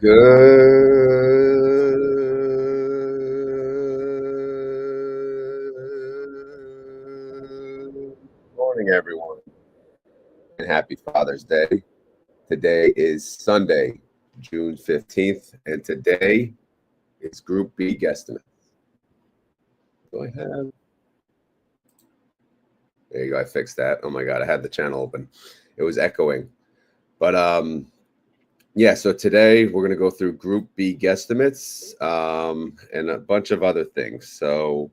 Good morning, everyone, and happy Father's Day. Today is Sunday, June 15th, and today is Group B guesstimate. Do I have? There you go. I fixed that. Oh my God, I had the channel open. It was echoing. But yeah, so today we're going to go through Group B guesstimates and a bunch of other things. So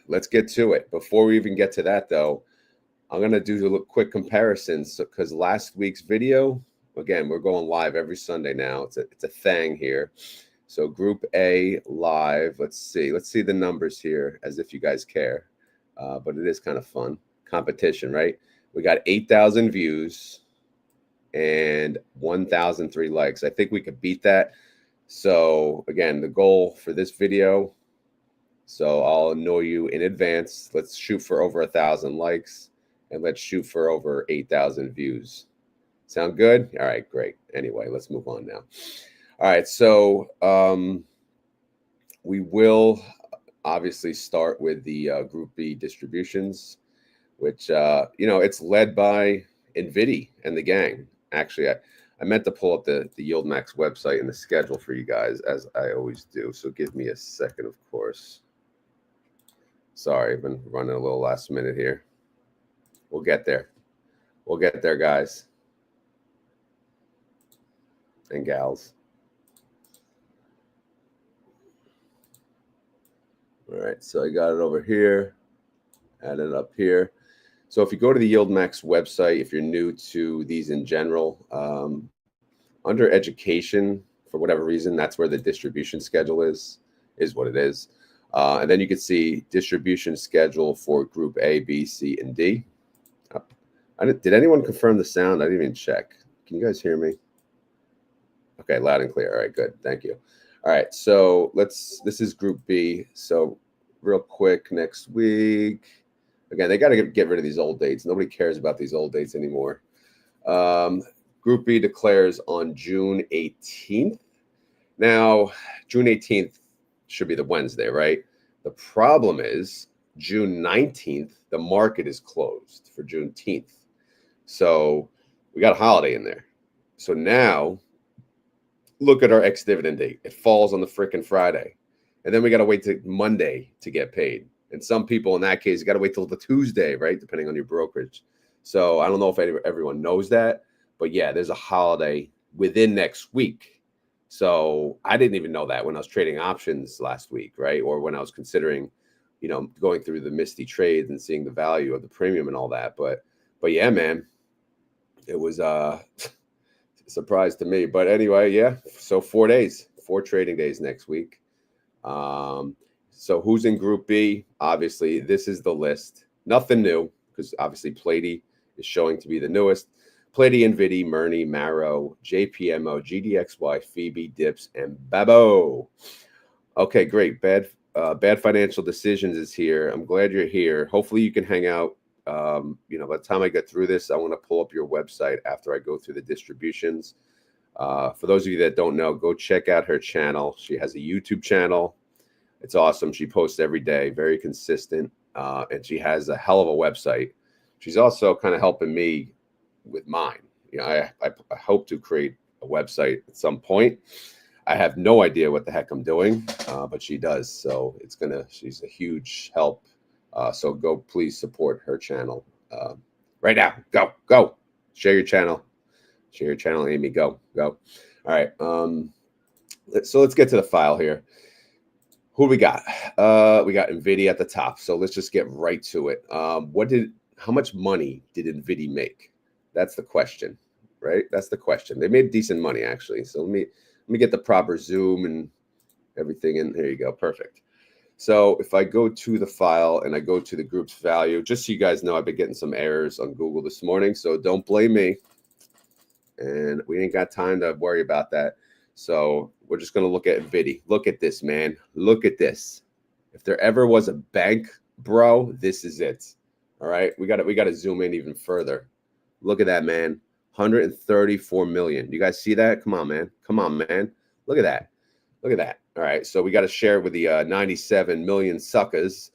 let's get to it. Before we even get to that, though, I'm going to do a quick comparison. So, because last week's video, again, we're going live every Sunday now. It's a thing here. So Group A live. Let's see the numbers here, as if you guys care. But it is kind of fun competition, right? We got 8,000 views and 1,003 likes. I think we could beat that. So again, the goal for this video, so I'll annoy you in advance. Let's shoot for over 1,000 likes and let's shoot for over 8,000 views. Sound good? All right, great. Anyway, let's move on now. All right, so we will obviously start with the Group B distributions, which, it's led by NVDY and the gang. Actually, I meant to pull up the YieldMax website and the schedule for you guys, as I always do. So give me a second, of course. Sorry, I've been running a little last minute here. We'll get there. We'll get there, guys and gals. All right, so I got it over here, add it up here. So if you go to the YieldMax website, if you're new to these in general, under education, for whatever reason, that's where the distribution schedule is what it is. And then you can see distribution schedule for Group A, B, C, and D. Did anyone confirm the sound? I didn't even check. Can you guys hear me? Okay, loud and clear. All right, good. Thank you. All right, so this is Group B. So real quick, next week, again, they got to get rid of these old dates. Nobody cares about these old dates anymore. Group B declares on June 18th. Now, June 18th should be the Wednesday, right? The problem is June 19th, the market is closed for Juneteenth. So we got a holiday in there. So now look at our ex-dividend date. It falls on the freaking Friday. And then we got to wait till Monday to get paid. And some people in that case, you got to wait till the Tuesday, right? Depending on your brokerage. So I don't know if everyone knows that. But yeah, there's a holiday within next week. So I didn't even know that when I was trading options last week, right? Or when I was considering, going through the Misty trades and seeing the value of the premium and all that. But yeah, man, it was a surprise to me. But anyway, yeah. So 4 trading days next week. So who's in Group B? Obviously, this is the list. Nothing new, because obviously PLTY is showing to be the newest. PLTY, NVDY, MARO, MARO, JPMO, GDXY, FBY, DIPS, and BABO. Okay, great. Bad Financial Decisions is here. I'm glad you're here. Hopefully you can hang out. By the time I get through this, I want to pull up your website after I go through the distributions. For those of you that don't know, go check out her channel. She has a YouTube channel. It's awesome. She posts every day, very consistent, and she has a hell of a website. She's also kind of helping me with mine. I hope to create a website at some point. I have no idea what the heck I'm doing, but she does. So she's a huge help. So please support her channel right now. Go. Share your channel, Amy. Go. All right. So let's get to the file here. Who we got? We got NVDY at the top. So let's just get right to it. How much money did NVDY make? That's the question, right? That's the question. They made decent money, actually. So let me get the proper zoom and everything. And here you go. Perfect. So if I go to the file and I go to the group's value, just so you guys know, I've been getting some errors on Google this morning. So don't blame me. And we ain't got time to worry about that. So we're just going to look at NVDY. Look at this, man. Look at this. If there ever was a bank, bro, this is it. All right. We got to zoom in even further. Look at that, man. 134 million. You guys see that? Come on, man. Come on, man. Look at that. Look at that. All right. So we got to share with the 97 million suckers,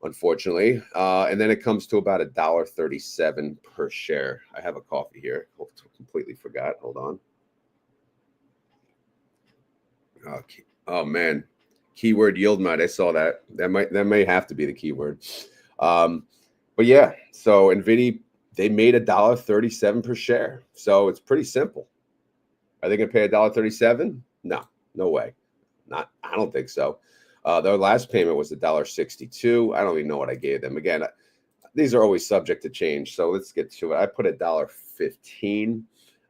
unfortunately. And then it comes to about $1.37 per share. I have a coffee here. Completely forgot. Hold on. Okay. Oh, man. Keyword YieldMite. I saw that. That may have to be the keyword. But yeah, so NVIDIA, they made $1.37 per share. So it's pretty simple. Are they going to pay $1.37? No, no way. I don't think so. Their last payment was $1.62. I don't even know what I gave them. Again, these are always subject to change. So let's get to it. I put $1.15.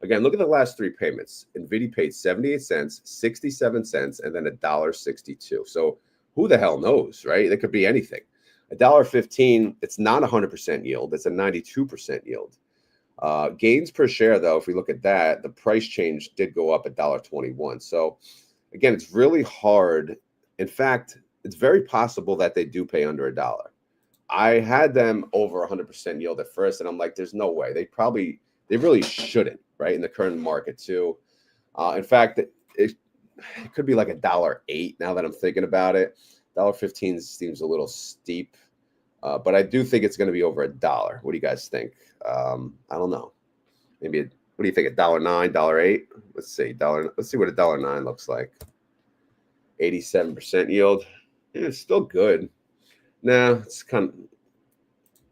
Again, look at the last three payments. NVIDIA paid 78 cents, 67 cents, and then $1.62. So who the hell knows, right? It could be anything. $1.15, it's not 100% yield. It's a 92% yield. Gains per share, though, if we look at that, the price change did go up $1.21. So again, it's really hard. In fact, it's very possible that they do pay under $1. I had them over 100% yield at first, and I'm like, there's no way. They really shouldn't, right, in the current market too. In fact, it could be like $1.08 now that I'm thinking about it. $1.15 seems a little steep, but I do think it's going to be over $1. What do you guys think? I don't know. Maybe what do you think? $1.09, $1.08? Let's see. Let's see what $1.09 looks like. 87% yield. Yeah, it's still good. Nah, it's kind of.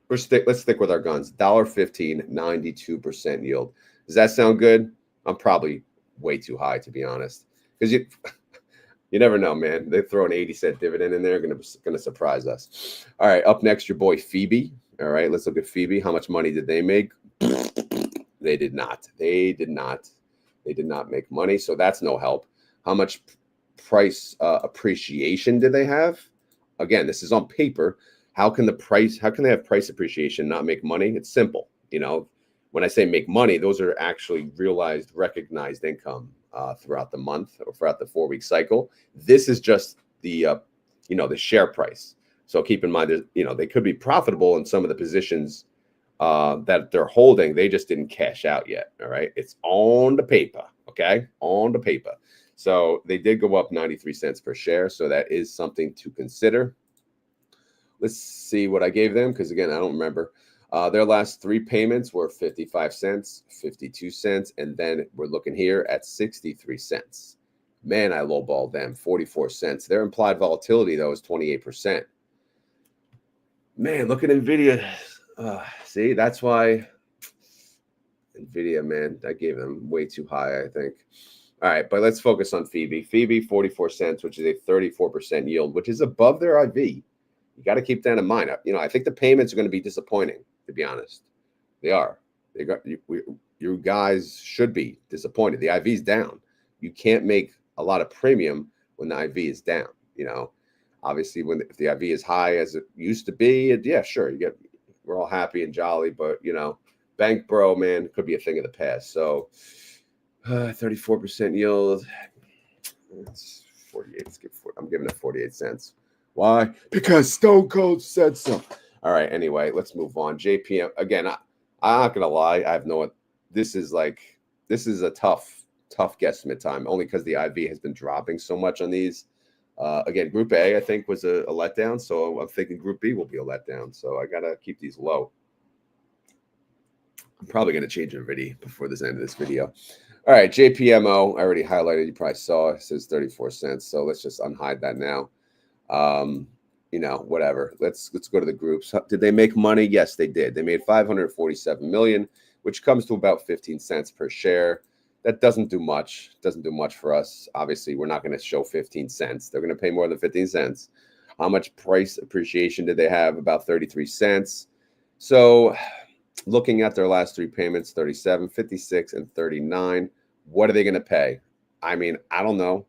Let's stick with our guns. $1.15, 92% yield. Does that sound good? I'm probably way too high, to be honest, because you never know, man. They throw an 80-cent dividend in there, gonna surprise us. All right, up next, your boy Phoebe. All right, let's look at Phoebe. How much money did they make? They did not. They did not make money, so that's no help. How much price appreciation did they have? Again, this is on paper. How can they have price appreciation, not make money? It's simple. You know, when I say make money, those are actually realized, recognized income throughout the month or throughout the 4-week cycle. This is just the, the share price. So keep in mind that, they could be profitable in some of the positions that they're holding. They just didn't cash out yet. All right. It's on the paper. Okay. On the paper. So they did go up 93 cents per share. So that is something to consider. Let's see what I gave them, because again, I don't remember. Their last three payments were 55 cents, 52 cents, and then we're looking here at 63 cents. Man, I lowballed them, 44 cents. Their implied volatility, though, is 28%. Man, look at NVIDIA. See, that's why NVIDIA, man, I gave them way too high, I think. All right, but let's focus on Phoebe. Phoebe, 44 cents, which is a 34% yield, which is above their IV. You got to keep that in mind. I think the payments are going to be disappointing, to be honest. They are. You guys should be disappointed. The IV is down. You can't make a lot of premium when the IV is down. Obviously, if the IV is high as it used to be, yeah, sure, we're all happy and jolly. But bank bro, man, could be a thing of the past. So 34% yield. It's 48. I'm giving it 48 cents. Why? Because Stone Cold said so. All right. Anyway, let's move on. JPM again. I'm not gonna lie. I have no. This is a tough guesstimate time. Only because the IV has been dropping so much on these. Again, Group A I think was a letdown. So I'm thinking Group B will be a letdown. So I gotta keep these low. I'm probably gonna change NVIDIA before this end of this video. All right, JPMO. I already highlighted. You probably saw it says 34 cents. So let's just unhide that now. Whatever. Let's go to the groups. Did they make money? Yes, they did. They made 547 million, which comes to about 15 cents per share. That doesn't do much. Doesn't do much for us. Obviously, we're not going to show 15 cents. They're going to pay more than 15 cents. How much price appreciation did they have? About 33 cents. So looking at their last three payments, 37, 56, and 39, what are they going to pay? I mean, I don't know,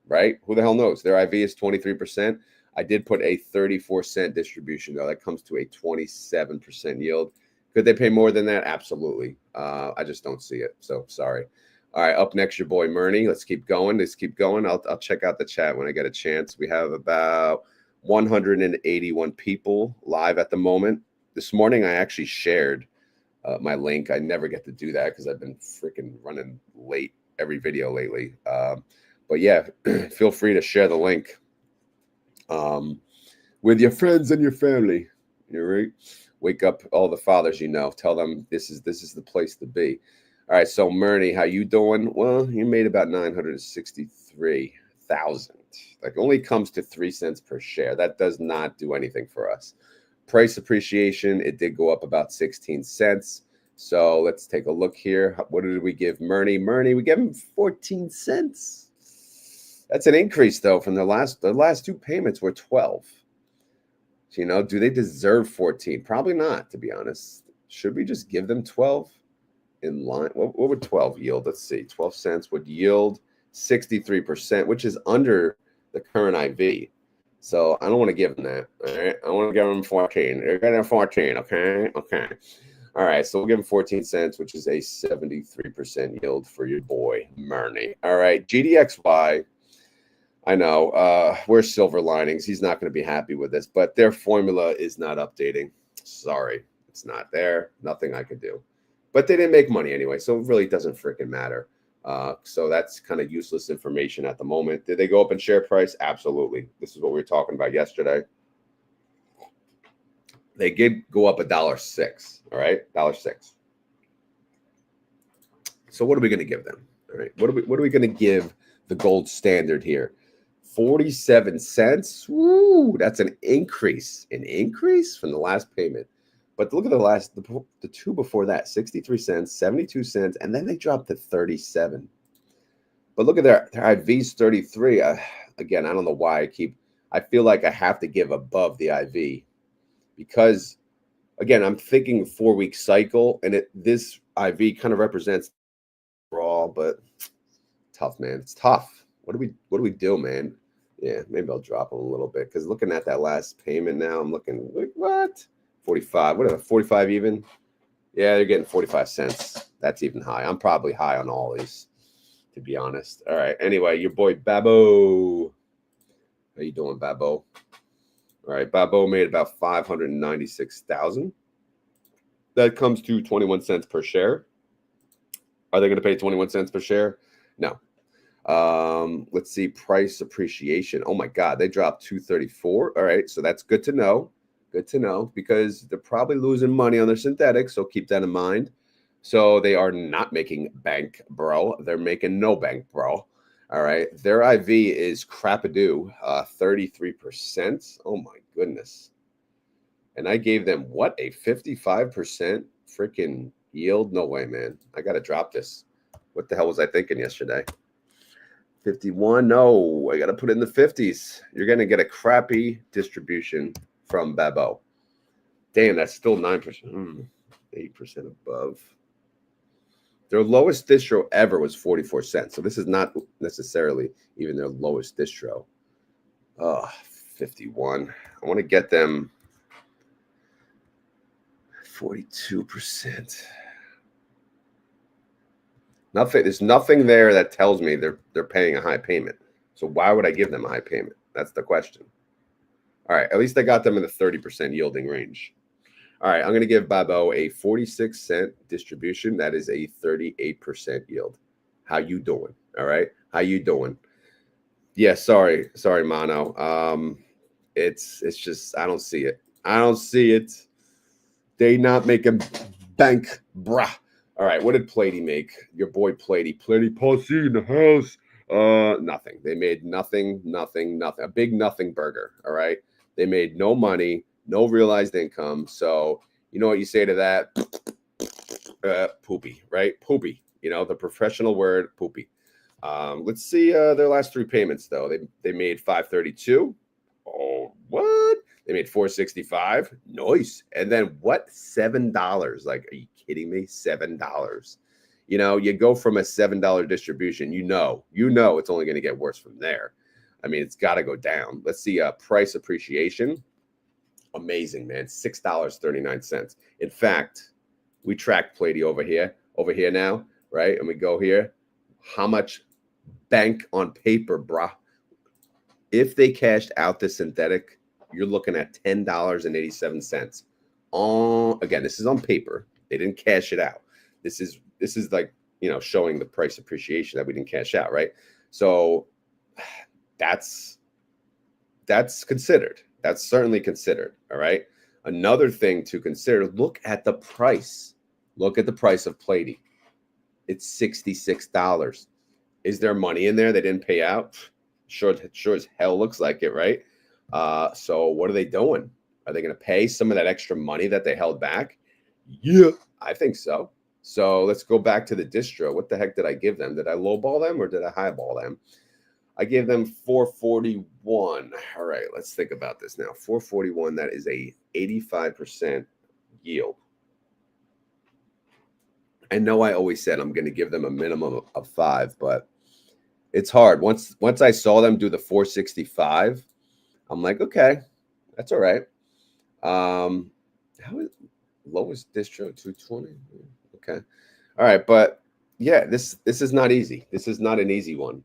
right? Who the hell knows? Their IV is 23%. I did put a 34-cent distribution, though. That comes to a 27% yield. Could they pay more than that? Absolutely. I just don't see it. So sorry. All right, up next, your boy Murney. Let's keep going. Let's keep going. I'll check out the chat when I get a chance. We have about 181 people live at the moment. This morning, I actually shared my link. I never get to do that because I've been freaking running late every video lately. But yeah, feel free to share the link with your friends and your family. You're right. Wake up all the fathers you know. Tell them this is the place to be. All right, so Murney, how you doing? Well, you made about 963,000. Like only comes to 3 cents per share. That does not do anything for us. Price appreciation, it did go up about 16 cents. So let's take a look here. What did we give Murney? Murney, we gave him 14 cents. That's an increase though from the last two payments were 12. So, you know, do they deserve 14? Probably not, to be honest. Should we just give them 12 in line? What would 12 yield? Let's see. 12 cents would yield 63%, which is under the current IV. So I don't want to give them that. All right. I want to give them 14. They're getting 14. Okay. Okay. All right. So we'll give them 14 cents, which is a 73% yield for your boy, Murney. All right. GDXY. I know. We're silver linings. He's not going to be happy with this, but their formula is not updating. Sorry. It's not there. Nothing I could do. But they didn't make money anyway, so it really doesn't freaking matter. So that's kind of useless information at the moment. Did they go up in share price? Absolutely. This is what we were talking about yesterday. They did go up $1.06. All right, $1.06. So what are we going to give them? All right, what are we going to give the gold standard here? 47 cents. Woo, that's an increase. An increase from the last payment. But look at the two before that, 63 cents, 72 cents, and then they dropped to 37. But look at their IV's 33. Again, I don't know why I feel like I have to give above the IV because, again, I'm thinking 4-week cycle, and this IV kind of represents raw, but tough, man. It's tough. What do we do, man? Yeah, maybe I'll drop them a little bit because looking at that last payment now, I'm looking like what? 45, whatever, 45 even. Yeah, they're getting 45 cents. That's even high. I'm probably high on all these, to be honest. All right. Anyway, your boy BABO. How you doing, BABO? All right, BABO made about 596,000. That comes to 21 cents per share. Are they going to pay 21 cents per share? No. Let's see, price appreciation. Oh my God, they dropped 234. All right, so that's good to know. Good to know because they're probably losing money on their synthetics, so keep that in mind. So they are not making bank, bro. They're making no bank, bro. All right, their IV is crap-a-doo, 33%. Oh my goodness. And I gave them what, a 55% freaking yield? No way, man. I got to drop this. What the hell was I thinking yesterday? 51? No, I got to put it in the 50s. You're going to get a crappy distribution from BABO. Damn, that's still 9%. 8% above. Their lowest distro ever was 44 cents. So this is not necessarily even their lowest distro. 51. I want to get them 42%. Nothing. There's nothing there that tells me they're paying a high payment. So why would I give them a high payment? That's the question. All right, at least I got them in the 30% yielding range. All right, I'm going to give BABO a 46-cent distribution. That is a 38% yield. How you doing? All right, how you doing? Yeah, sorry, Mono. It's just I don't see it. I don't see it. They not making bank, brah. All right, what did PLTY make? Your boy PLTY. PLTY posse in the house. Nothing. They made nothing. A big nothing burger. All right. They made no money, no realized income. So you know what you say to that? Poopy, right? Poopy. You know, the professional word, poopy. Let's see their last 3 payments, though. They made 532. Oh, what? They made 465. Nice. And then what? $7. Like, are you kidding me? $7. You know, you go from a $7 distribution, you know it's only going to get worse from there. I mean, it's got to go down. Let's see price appreciation. Amazing, man. $6.39. In fact, we track PLTY over here now, right? And we go here. How much bank on paper, brah? If they cashed out the synthetic, you're looking at $10.87. Again, this is on paper. They didn't cash it out. This is like, you know, showing the price appreciation that we didn't cash out, right? So that's considered. That's certainly considered. All right. Another thing to consider, look at the price. Look at the price of PLTY. It's $66. Is there money in there they didn't pay out? Sure as hell looks like it, right? So what are they doing? Are they going to pay some of that extra money that they held back? Yeah, I think so. So let's go back to the distro. What the heck did I give them? Did I lowball them or did I highball them? I gave them 441. All right, let's think about this now. 441, that is a 85% yield. I know I always said I'm going to give them a minimum of 5, but it's hard. Once I saw them do the 465, I'm like, okay, that's all right. How is lowest distro 220? Okay. All right, but yeah, this is not easy. This is not an easy one.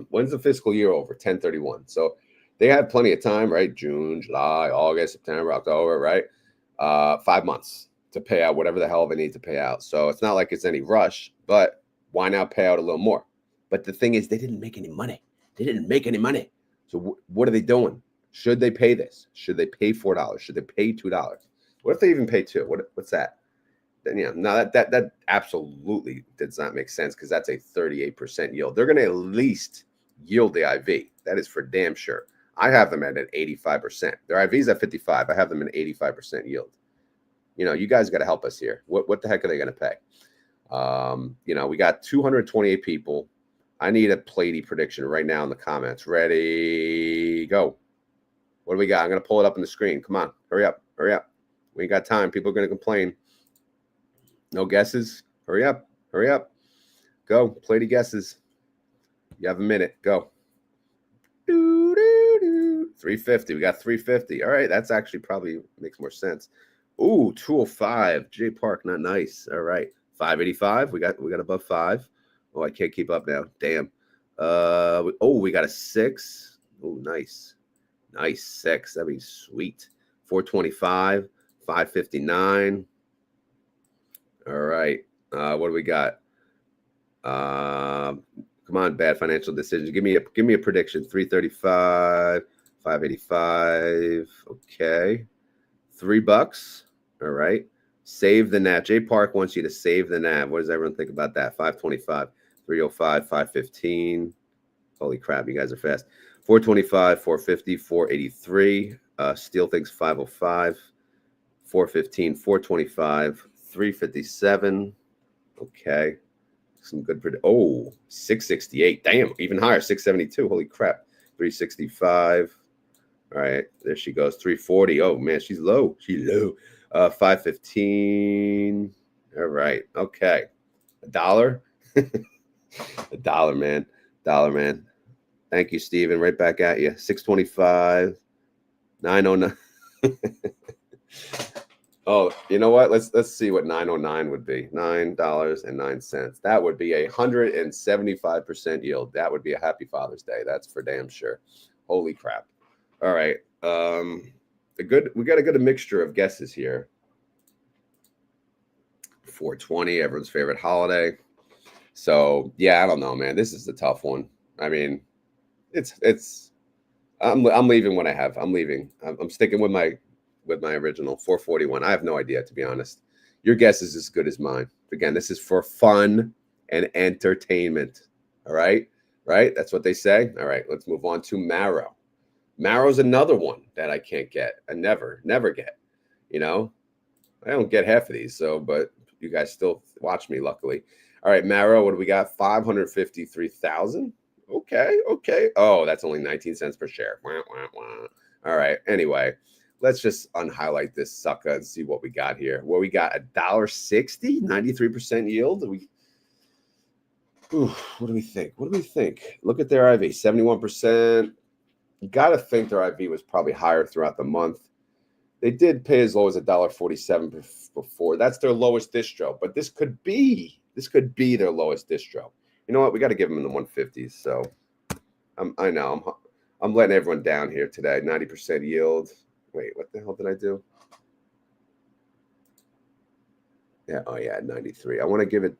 When's the fiscal year over? 10/31. So they had plenty of time, right? June, July, August, September, October, right? 5 months to pay out whatever the hell they need to pay out. So it's not like it's any rush, but why not pay out a little more? But the thing is, they didn't make any money. They didn't make any money. So what are they doing? Should they pay this? Should they pay $4? Should they pay $2? What if they even pay 2? What's that? Then yeah, no, that absolutely does not make sense because that's a 38% yield. They're going to at least yield the IV. That is for damn sure. I have them at an 85%. Their IV's at 55. I have them at 85% yield. You know, you guys got to help us here. What the heck are they going to pay? You know, we got 228 people. I need a PLTY prediction right now in the comments. Ready, go. What do we got? I'm going to pull it up on the screen. Come on, hurry up, hurry up. We ain't got time. People are going to complain. No guesses? Hurry up, hurry up. Go, PLTY guesses. You have a minute. Go. 350. We got 350. All right, that's actually probably makes more sense. Ooh, 205. J Park, not nice. All right, 585. We got above 5. Oh, I can't keep up now. Damn. We got a 6. Oh, nice. Nice 6. That'd be sweet. 425, 559. All right. What do we got? Come on, bad financial decisions. Give me a prediction. 335, 585. Okay. $3. All right. Save the NAV. J Park wants you to save the NAV. What does everyone think about that? 525, 305, 515. Holy crap, you guys are fast. 425, 450, 483. Steel thinks 505, 415, 425, 357. Okay. Some good. 668. Damn, even higher. 672. Holy crap. 365. All right. There she goes. 340. Oh, man, she's low. She's low. 515. All right. Okay. $1. $1, man. $1, man. Thank you, Steven. Right back at you. 625. 909. Oh, you know what? Let's see what 909 would be. $9.09. That would be 175% yield. That would be a happy Father's Day. That's for damn sure. Holy crap. All right. We got a good mixture of guesses here. 420, everyone's favorite holiday. So yeah, I don't know, man. This is a tough one. I mean, I'm leaving what I have. I'm leaving. I'm sticking with my original 441. I have no idea, to be honest. Your guess is as good as mine. Again, this is for fun and entertainment. All right. Right. That's what they say. All right. Let's move on to MARO. MARO's another one that I can't get. I never get. You know, I don't get half of these. So, but you guys still watch me, luckily. All right. MARO, what do we got? 553,000. Okay. Oh, that's only 19 cents per share. Wah, wah, wah. All right. Anyway, let's just unhighlight this sucker and see what we got here. Well, we got $1.60, 93% yield. What do we think? What do we think? Look at their IV, 71%. You got to think their IV was probably higher throughout the month. They did pay as low as $1.47 before. That's their lowest distro, but this could be their lowest distro. You know what? We got to give them in the 150s. So I know I'm letting everyone down here today. 90% yield. Wait, what the hell did I do? Yeah. Oh yeah, 93. I want to give it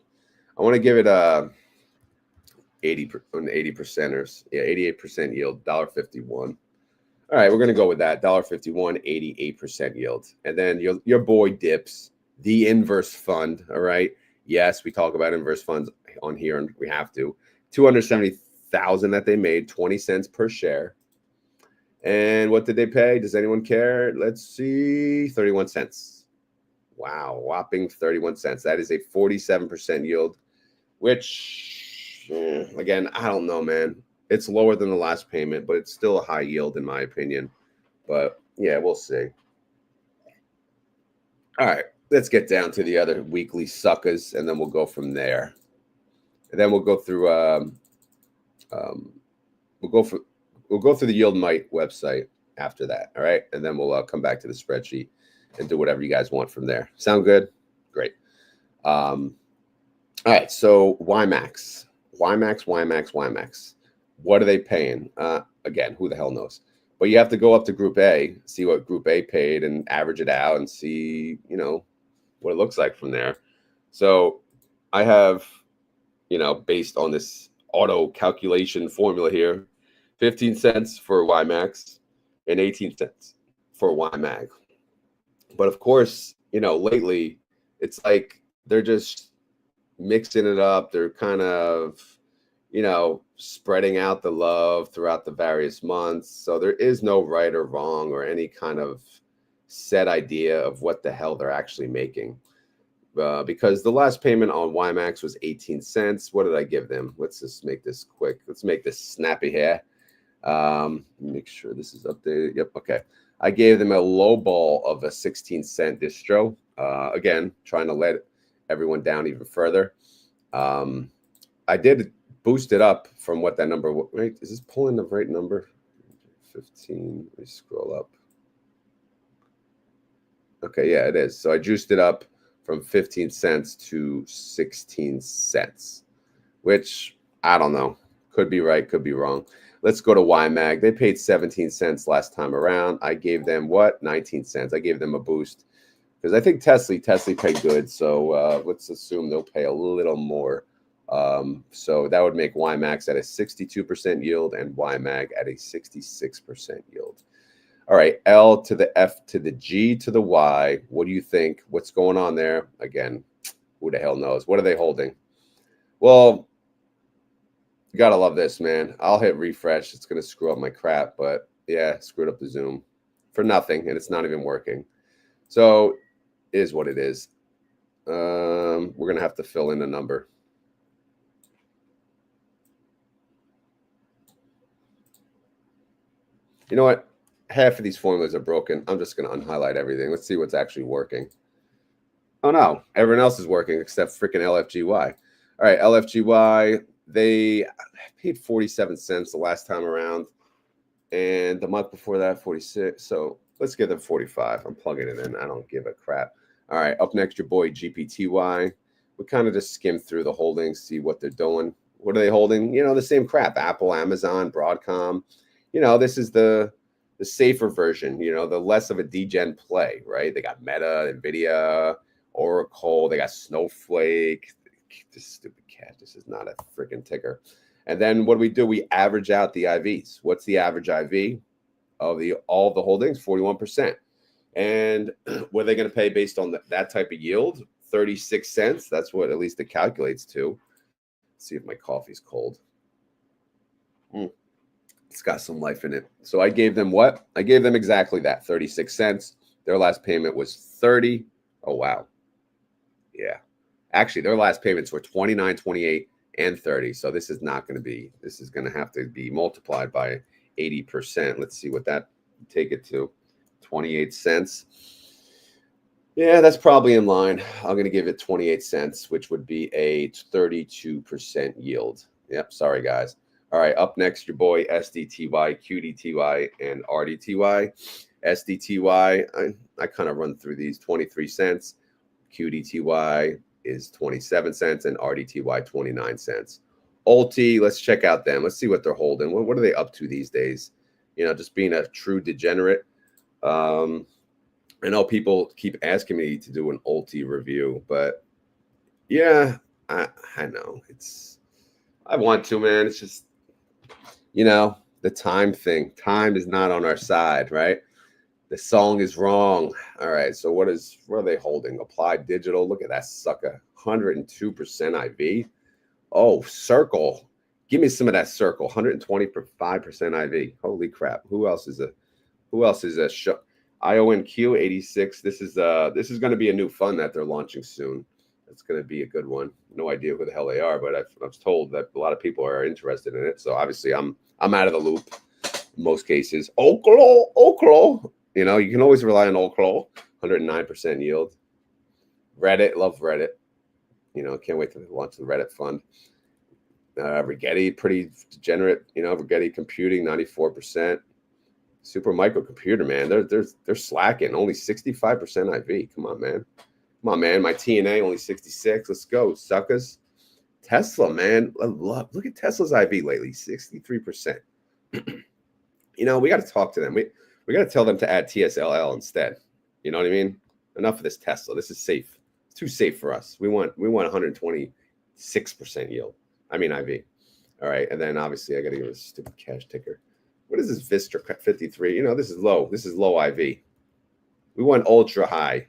80 on 80%ers. Yeah, 88% yield, $1.51. All right, we're gonna go with that. $1.51, 88% yield. And then your boy dips, the inverse fund. All right. Yes, we talk about inverse funds on here, and we have to. 270,000 that they made, 20 cents per share. And what did they pay? Does anyone care? Let's see, 31 cents. Wow, whopping 31 cents. That is a 47% yield, which, again, I don't know, man. It's lower than the last payment, but it's still a high yield in my opinion. But yeah, we'll see. All right, let's get down to the other weekly suckers, and then we'll go from there. And then we'll go through we'll go through the YieldMite website after that. All right, and then we'll come back to the spreadsheet and do whatever you guys want from there. Sound good? Great. All right, so YieldMax. What are they paying? Again, who the hell knows? But you have to go up to Group A, see what Group A paid, and average it out and see, what it looks like from there. So I have, based on this auto calculation formula here, 15 cents for YieldMax and 18 cents for YieldMag. But of course, lately it's like they're just mixing it up. They're kind of, spreading out the love throughout the various months. So there is no right or wrong or any kind of set idea of what the hell they're actually making. Because the last payment on YieldMax was 18 cents. What did I give them? Let's just make this quick. Let's make this snappy here. Make sure this is updated. Yep. Okay. I gave them a low ball of a 16-cent distro. Again, trying to let everyone down even further. I did boost it up from what that number. Wait, is this pulling the right number? 15. Let me scroll up. Okay, yeah, it is. So I juiced it up from 15 cents to 16 cents, which I don't know. Could be right, could be wrong. Let's go to YieldMag. They paid 17 cents last time around. I gave them what? 19 cents. I gave them a boost because I think Tesla paid good. So let's assume they'll pay a little more. So that would make YieldMax at a 62% yield and YieldMag at a 66% yield. All right, L to the F to the G to the Y. What do you think? What's going on there? Again, who the hell knows? What are they holding? Well, you gotta love this, man. I'll hit refresh. It's gonna screw up my crap, but yeah, screwed up the Zoom for nothing, and it's not even working. So it is what it is. We're gonna have to fill in a number. You know what? Half of these formulas are broken. I'm just going to unhighlight everything. Let's see what's actually working. Oh, no. Everyone else is working except freaking LFGY. All right, LFGY, they paid 47 cents the last time around. And the month before that, 46. So let's give them 45. I'm plugging it in. I don't give a crap. All right, up next, your boy GPTY. We kind of just skim through the holdings, see what they're doing. What are they holding? The same crap. Apple, Amazon, Broadcom. This is the safer version, the less of a degen play, right? They got Meta, NVDY, Oracle, they got Snowflake. This stupid cat, this is not a freaking ticker. And then what do? We average out the IVs. What's the average IV of all of the holdings? 41%. And what are they going to pay based on that type of yield? 36 cents. That's what at least it calculates to. Let's see if my coffee's cold. It's got some life in it. So I gave them what? I gave them exactly that, 36 cents. Their last payment was 30. Oh, wow. Yeah. Actually, their last payments were 29, 28, and 30. So this is not going to be, this is going to have to be multiplied by 80%. Let's see what that take it to. 28 cents. Yeah, that's probably in line. I'm going to give it 28 cents, which would be a 32% yield. Yep. Sorry, guys. All right, up next, your boy SDTY, QDTY, and RDTY. SDTY, I kind of run through these, 23 cents. QDTY is 27 cents, and RDTY, 29 cents. ULTI, let's check out them. Let's see what they're holding. What are they up to these days? Just being a true degenerate. I know people keep asking me to do an ulti review, but yeah, I know I want to, man. It's just, the time thing. Time is not on our side, right? The song is wrong. All right. So what are they holding? Applied Digital. Look at that sucker. 102% IV. Oh, Circle. Give me some of that Circle. 125% IV. Holy crap. Who else is a show? IONQ 86. This is going to be a new fund that they're launching soon. It's going to be a good one. No idea who the hell they are, but I was told that a lot of people are interested in it. So obviously I'm out of the loop in most cases. Oklo. You can always rely on Oklo. 109% yield. Reddit, love Reddit. Can't wait to launch the Reddit fund. Rigetti, pretty degenerate. Rigetti Computing, 94%. Super Microcomputer, man, they're slacking. Only 65% IV. Come on, man. My TNA only 66. Let's go, suckers. Tesla, man, look at Tesla's IV lately, 63%. We got to talk to them. We got to tell them to add TSLL instead. You know what I mean? Enough of this Tesla. This is safe. It's too safe for us. We want 126% yield. I mean IV. All right, and then obviously I got to give a stupid cash ticker. What is this Vistra 53? This is low. This is low IV. We want ultra high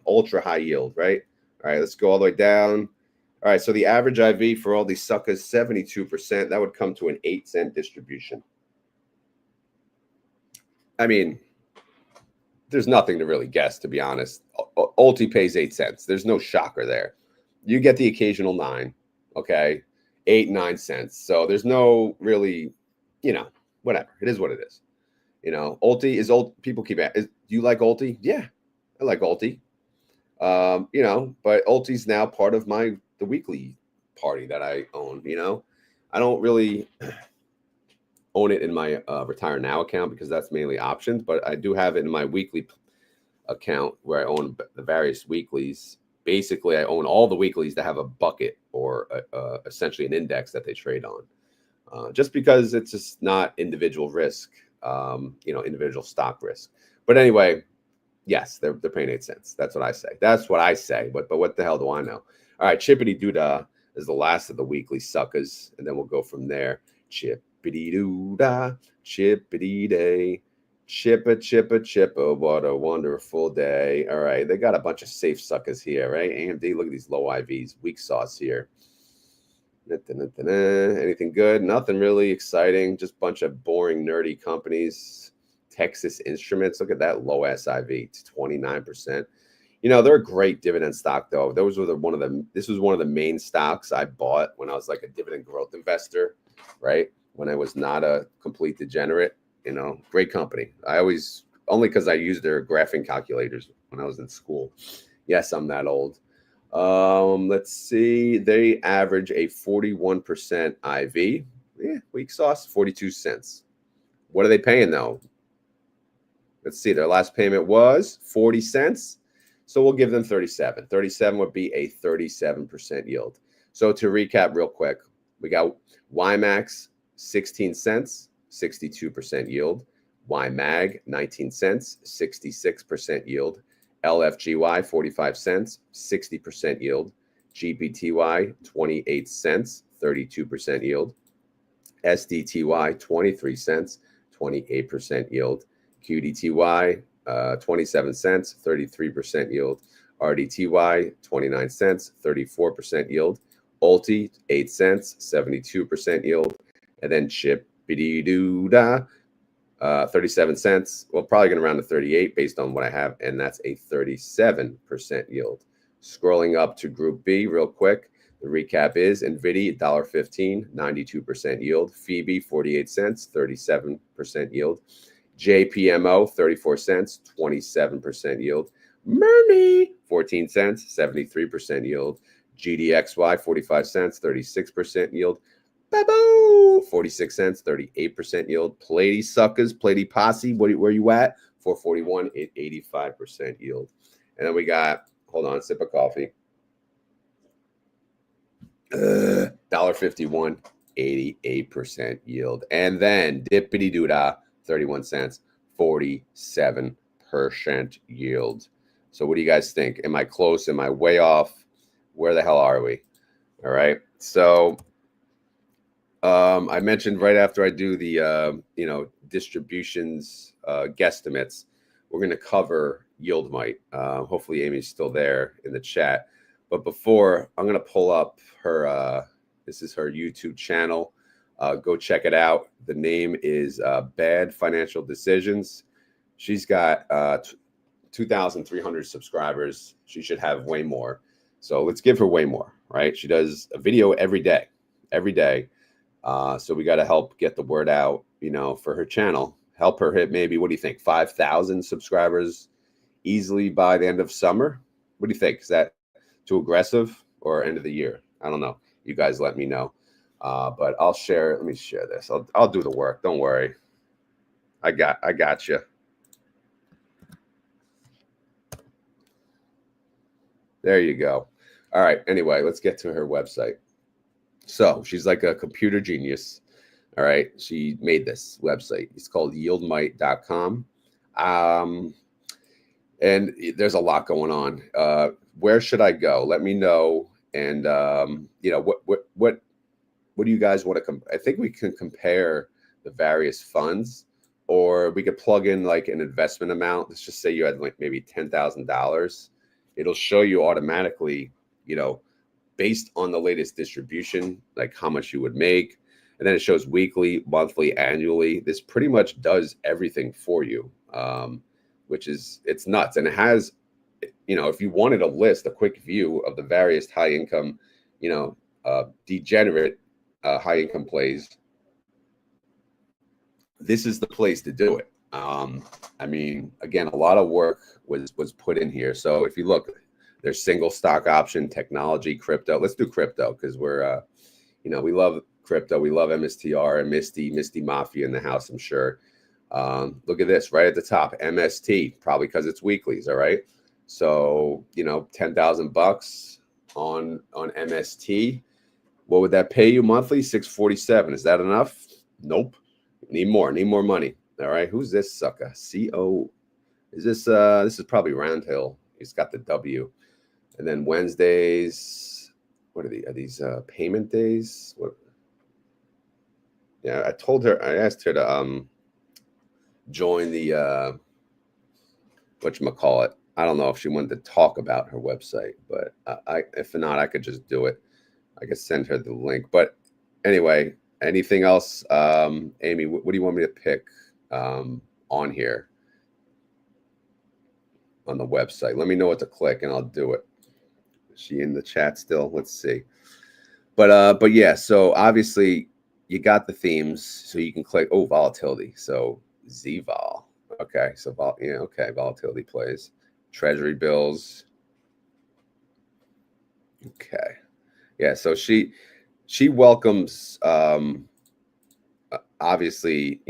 yield, right? All right, let's go all the way down. All right, so the average IV for all these suckers, 72%. That would come to an 8-cent distribution. I mean, there's nothing to really guess, to be honest. Ulti pays 8 cents. There's no shocker there. You get the occasional 9, okay? 8, 9 cents. So there's no really, whatever. It is what it is. Ulti is old. People keep asking, do you like Ulti? Yeah, I like Ulti. But Ulti's now part of the weekly party that I own. I don't really own it in my Retire Now account because that's mainly options, but I do have it in my weekly account where I own the various weeklies. Basically, I own all the weeklies that have a bucket or essentially an index that they trade on. Just because it's just not individual risk, individual stock risk. But anyway, yes, they're paying 8 cents. That's what I say. But what the hell do I know? All right, Chippity Doodah is the last of the weekly suckers, and then we'll go from there. Chippity Doodah, Chippity Day, Chippa, what a wonderful day. All right, they got a bunch of safe suckers here, right? AMD, look at these low IVs, weak sauce here. Anything good? Nothing really exciting. Just a bunch of boring, nerdy companies. Texas Instruments, look at that low SIV, it's 29%. They're a great dividend stock, though. This was one of the main stocks I bought when I was like a dividend growth investor, right? When I was not a complete degenerate. Great company. Only because I used their graphing calculators when I was in school. Yes, I'm that old. Let's see. They average a 41% IV. Yeah, weak sauce, 42 cents. What are they paying though? Let's see. Their last payment was 40 cents. So we'll give them 37. 37 would be a 37% yield. So to recap real quick, we got YieldMax, 16 cents, 62% yield. YMAG, 19 cents, 66% yield. LFGY, 45 cents, 60% yield. GPTY, 28 cents, 32% yield. SDTY, 23 cents, 28% yield. QDTY, 27 cents, 33% yield. RDTY, 29 cents, 34% yield. Ulti, 8 cents, 72% yield. And then Chippity-doo-dah, 37 cents. Well, probably going to round to 38 based on what I have, and that's a 37% yield. Scrolling up to Group B real quick. The recap is NVDY, $1.15, 92% yield. FBY, 48 cents, 37% yield. JPMO, 34 cents, 27% yield. Murny, 14 cents, 73% yield. GDXY, 45 cents, 36% yield. BABO, 46 cents, 38% yield. PLTY suckers, PLTY posse, where you at? 441, 85% yield. And then we got, hold on, sip of coffee. $1.51, 88% yield. And then Dippity Doodah, 31 cents, 47% yield. So what do you guys think? Am I close? Am I way off? Where the hell are we? All right. So I mentioned right after I do the distributions guesstimates, we're going to cover YieldMite. Hopefully Amy's still there in the chat. But before, I'm going to pull up her. This is her YouTube channel. Go check it out. The name is Bad Financial Decisions. She's got 2,300 subscribers. She should have way more. So let's give her way more, right? She does a video every day. So we got to help get the word out, for her channel. Help her hit maybe, what do you think, 5,000 subscribers easily by the end of summer? What do you think? Is that too aggressive, or end of the year? I don't know. You guys let me know. But I'll share. Let me share this. I'll do the work. Don't worry. I got you. There you go. All right. Anyway, let's get to her website. So she's like a computer genius. All right. She made this website. It's called YieldMite.com. And there's a lot going on. Where should I go? Let me know. And, what do you guys want to I think we can compare the various funds, or we could plug in like an investment amount. Let's just say you had like maybe $10,000. It'll show you automatically, based on the latest distribution, like how much you would make. And then it shows weekly, monthly, annually. This pretty much does everything for you, which is, it's nuts. And it has, if you wanted a quick view of the various high income, degenerate high income plays, this is the place to do it. I mean, again, a lot of work was put in here. So if you look, there's single stock option, technology, crypto. Let's do crypto because we're, we love crypto. We love MSTR and Misty Mafia in the house, I'm sure. Look at this right at the top, MST, probably because it's weeklies. All right. So, $10,000 on MST. What would that pay you monthly? $647. Is that enough? Nope. Need more money. All right. Who's this sucker? CO. Is this is probably Roundhill. He's got the W. And then Wednesdays, what are these? Are these payment days? What? Yeah, I asked her to join the whatchamacallit. I don't know if she wanted to talk about her website, but if not, I could just do it. I could send her the link. But anyway, anything else? Amy, what do you want me to pick on here on the website? Let me know what to click and I'll do it. Is she in the chat still? Let's see. But yeah, so obviously you got the themes, so you can click, volatility. So ZVol. Okay, so volatility plays. Treasury bills. Okay. Yeah, so she welcomes obviously,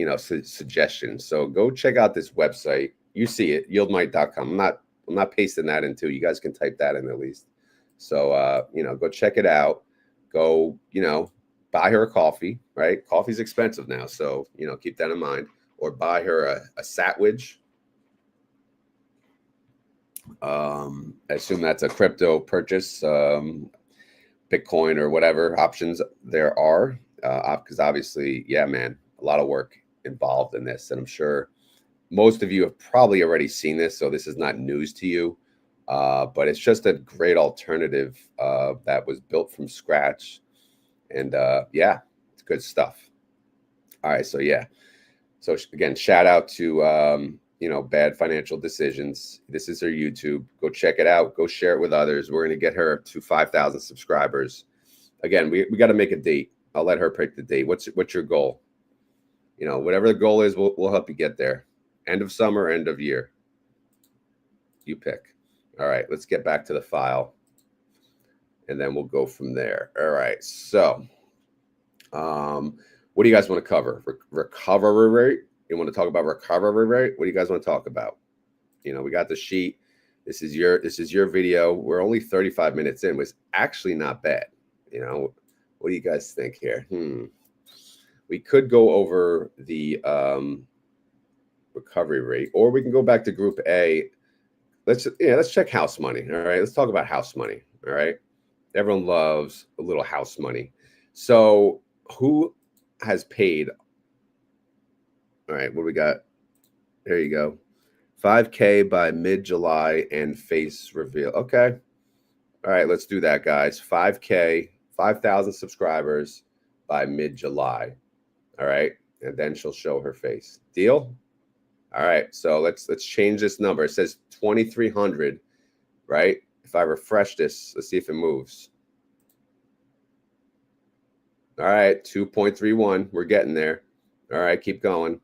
suggestions. So go check out this website. You see it, YieldMite.com. I'm not pasting that in too. You guys can type that in at least. So go check it out. Go, buy her a coffee, right? Coffee's expensive now, so keep that in mind. Or buy her a sandwich. I assume that's a crypto purchase, Bitcoin or whatever options there are, because obviously, yeah, man, a lot of work involved in this, and I'm sure most of you have probably already seen this, so this is not news to you, but it's just a great alternative that was built from scratch, and yeah, it's good stuff. All right, so yeah, so again, shout out to Bad Financial Decisions. This is her YouTube. Go check it out. Go share it with others. We're going to get her to 5,000 subscribers. Again, we got to make a date. I'll let her pick the date. What's your goal? Whatever the goal is, we'll help you get there. End of summer, end of year. You pick. All right, let's get back to the file, and then we'll go from there. All right, so what do you guys want to cover? Recovery rate? You want to talk about recovery rate? What do you guys want to talk about? We got the sheet. This is your video. We're only 35 minutes in. Was actually not bad. What do you guys think here? We could go over the recovery rate, or we can go back to Group A. let's check house money. All right, let's talk about house money. All right, everyone loves a little house money. So who has paid? All right, what we got? There you go. 5K by mid-July and face reveal. Okay. All right, let's do that, guys. 5K, 5,000 subscribers by mid-July. All right, and then she'll show her face. Deal? All right, so let's change this number. It says 2,300, right? If I refresh this, let's see if it moves. All right, 2.31. We're getting there. All right, keep going.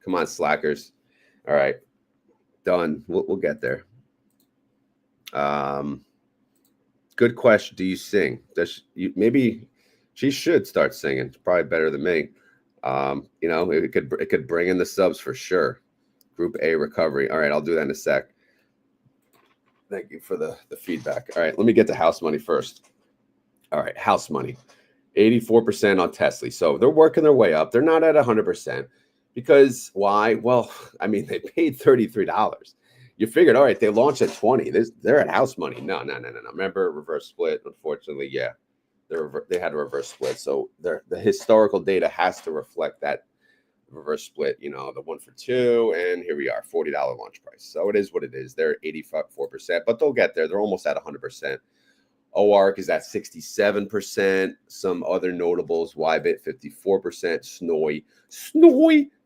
Come on, slackers. All right, done. We'll get there. Good question. Do you sing? Maybe she should start singing. It's probably better than me. You know, it could bring in the subs for sure. Group A recovery. All right, I'll do that in a sec. Thank you for the feedback. All right, let me get to house money first. All right, house money. 84% on Tesla. So they're working their way up. They're not at 100%. Because why? Well, I mean, they paid $33. You figured, all right, they launched at 20. They're at house money. No. Remember reverse split? Unfortunately, yeah, they had a reverse split. So the historical data has to reflect that reverse split. You know, the 1 for 2, and here we are, $40 launch price. So it is what it is. They're 84%, but they'll get there. They're almost at 100%. OARC is at 67%. Some other notables, YBIT 54%, Snoy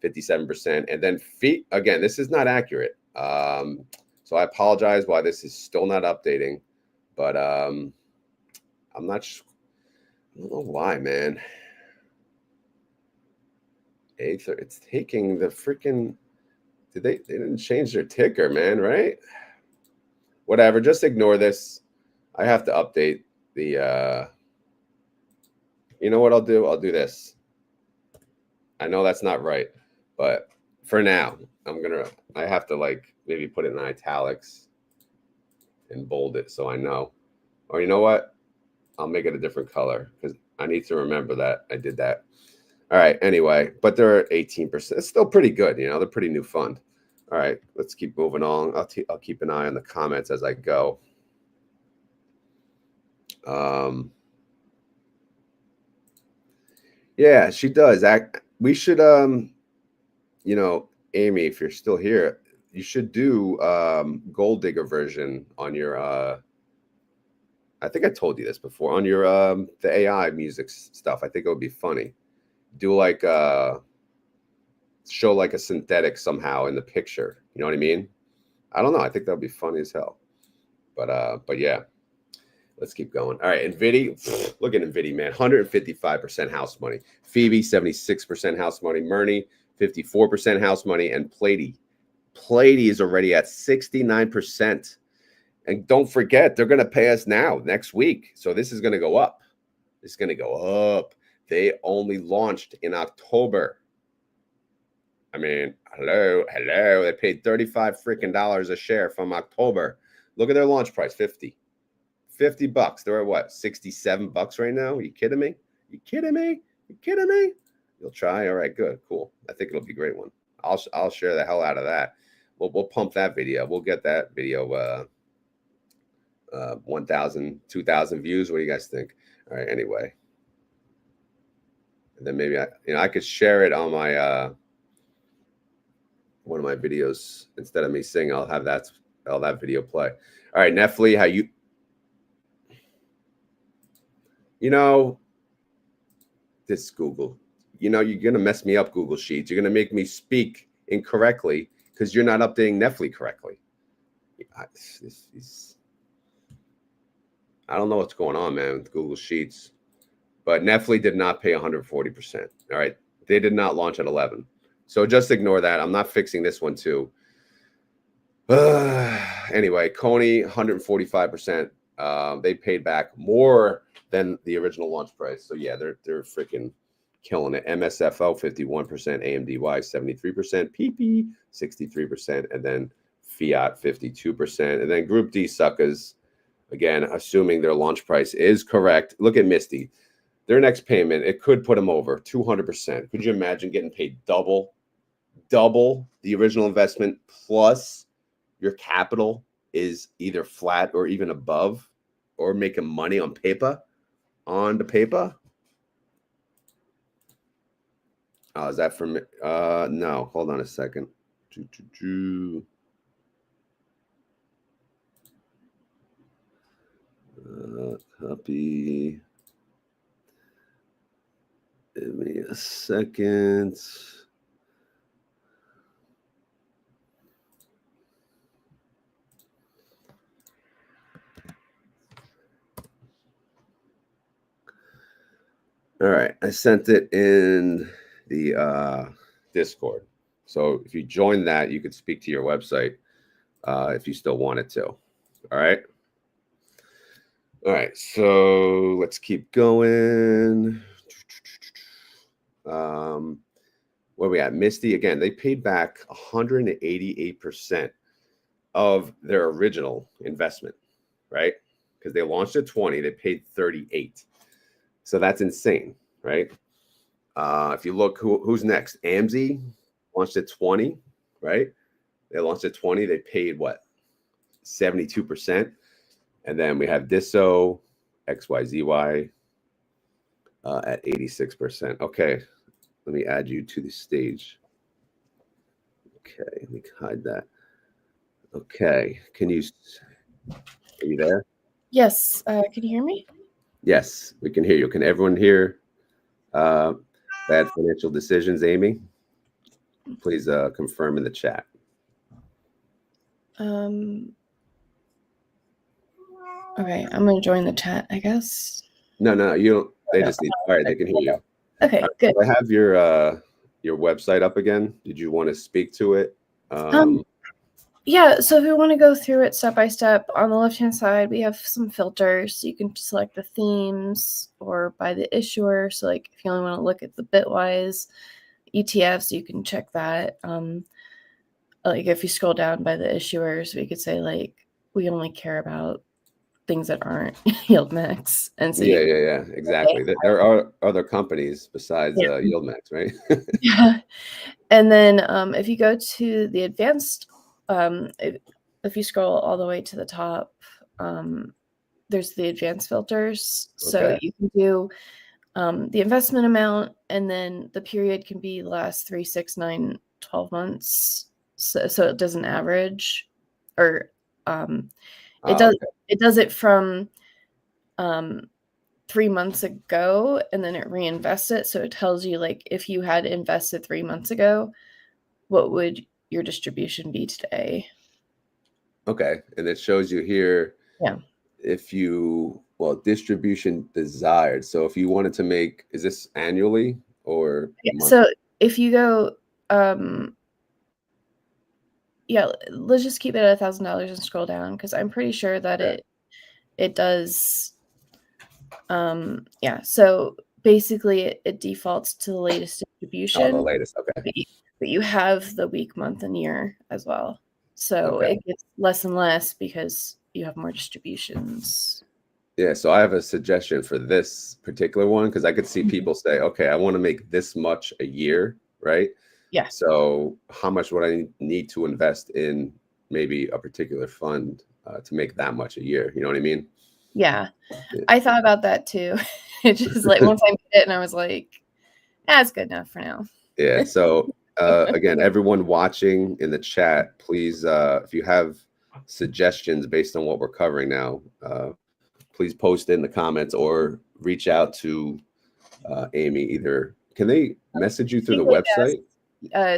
57%, and then feet. Again, this is not accurate. So I apologize why this is still not updating, but I'm not. I don't know why, man. It's taking the freaking. They didn't change their ticker, man, right? Whatever. Just ignore this. I have to update the, you know what I'll do? I'll do this. I know that's not right, but for now, I have to like maybe put it in italics and bold it so I know. Or you know what? I'll make it a different color because I need to remember that I did that. All right, anyway, but they're at 18%. It's still pretty good, you know, they're pretty new fund. All right, let's keep moving on. I'll keep an eye on the comments as I go. Yeah, she does. We should, you know, Amy, if you're still here, you should do Gold Digger version on your. I think I told you this before on your the AI music stuff. I think it would be funny. Do like show like a synthetic somehow in the picture. You know what I mean? I don't know. I think that would be funny as hell. But yeah. Let's keep going. All right, NVDY, look at NVDY, man, 155% house money. Phoebe, 76% house money. Murney, 54% house money. And PLTY is already at 69%. And don't forget, they're going to pay us now, next week. So this is going to go up. It's going to go up. They only launched in October. I mean, hello. They paid $35 freaking a share from October. Look at their launch price, 50 bucks. They're at what, 67 bucks right now? Are you kidding me? You kidding me? You'll try? All right, good, cool. I think it'll be a great one. I'll share the hell out of that. We'll pump that video. We'll get that video 1,000, 2,000 views. What do you guys think? All right, anyway. And then maybe I could share it on my one of my videos. Instead of me singing, I'll have that video play. All right, Netflix, how you know, this Google, you know, you're going to mess me up, Google Sheets. You're going to make me speak incorrectly because you're not updating Netflix correctly. I don't know what's going on, man, with Google Sheets. But Netflix did not pay 140%. All right. They did not launch at 11. So just ignore that. I'm not fixing this one too. Anyway, Coney, 145%. They paid back more than the original launch price. So yeah, they're freaking killing it. MSFO 51%, AMDY 73%, PP 63%, and then Fiat 52%. And then Group D suckers, again, assuming their launch price is correct. Look at Misty. Their next payment, it could put them over 200%. Could you imagine getting paid double the original investment plus your capital is either flat or even above, or making money on paper, on the paper. Oh, is that from? No, hold on a second. Copy. Give me a second. All right, I sent it in the Discord. So if you join that, you could speak to your website if you still wanted to. All right. All right, so let's keep going. Where are we at? Misty, again, they paid back 188% of their original investment, right? Because they launched at 20, they paid 38. So that's insane, right? If you look, who's next? AMZ launched at 20, right? They launched at 20, they paid what? 72%. And then we have Disso, XYZY at 86%. Okay, let me add you to the stage. Okay, let me hide that. Okay, are you there? Yes, can you hear me? Yes, we can hear you. Can everyone hear Bad Financial Decisions, Amy? Please confirm in the chat. Okay, I'm gonna join the chat, I guess. No, you don't. They just need. All right, they can hear you. Okay, good. I have your website up again. Did you want to speak to it? Yeah, so if we want to go through it step by step, on the left-hand side, we have some filters. So you can select the themes or by the issuer. So like if you only want to look at the Bitwise ETFs, you can check that. Like if you scroll down by the issuers, we could say like, we only care about things that aren't YieldMax. And so yeah, exactly. There are other companies besides YieldMax, right? Yeah. And then if you go to the advanced, if you scroll all the way to the top, there's the advanced filters. So you can do the investment amount, and then the period can be the last 3, 6, 9, 12 months. So it doesn't average, or it does it from 3 months ago, and then it reinvests it. So it tells you like if you had invested 3 months ago, what would your distribution be today? Okay, and it shows you here. Yeah. If you distribution desired. So if you wanted to make, is this annually or monthly? So if you go, let's just keep it at $1,000 and scroll down, because I'm pretty sure that it does. So basically it defaults to the latest distribution. Oh, the latest. Okay. But you have the week, month, and year as well. So it gets less and less because you have more distributions. Yeah, so I have a suggestion for this particular one, because I could see people say, okay, I want to make this much a year, right? Yeah. So how much would I need to invest in maybe a particular fund to make that much a year? You know what I mean? Yeah. I thought about that too. It just like once I made it and I was like, that's good enough for now. Yeah. So again, everyone watching in the chat, please, if you have suggestions based on what we're covering now, please post it in the comments or reach out to Amy. Either can they message you through the website?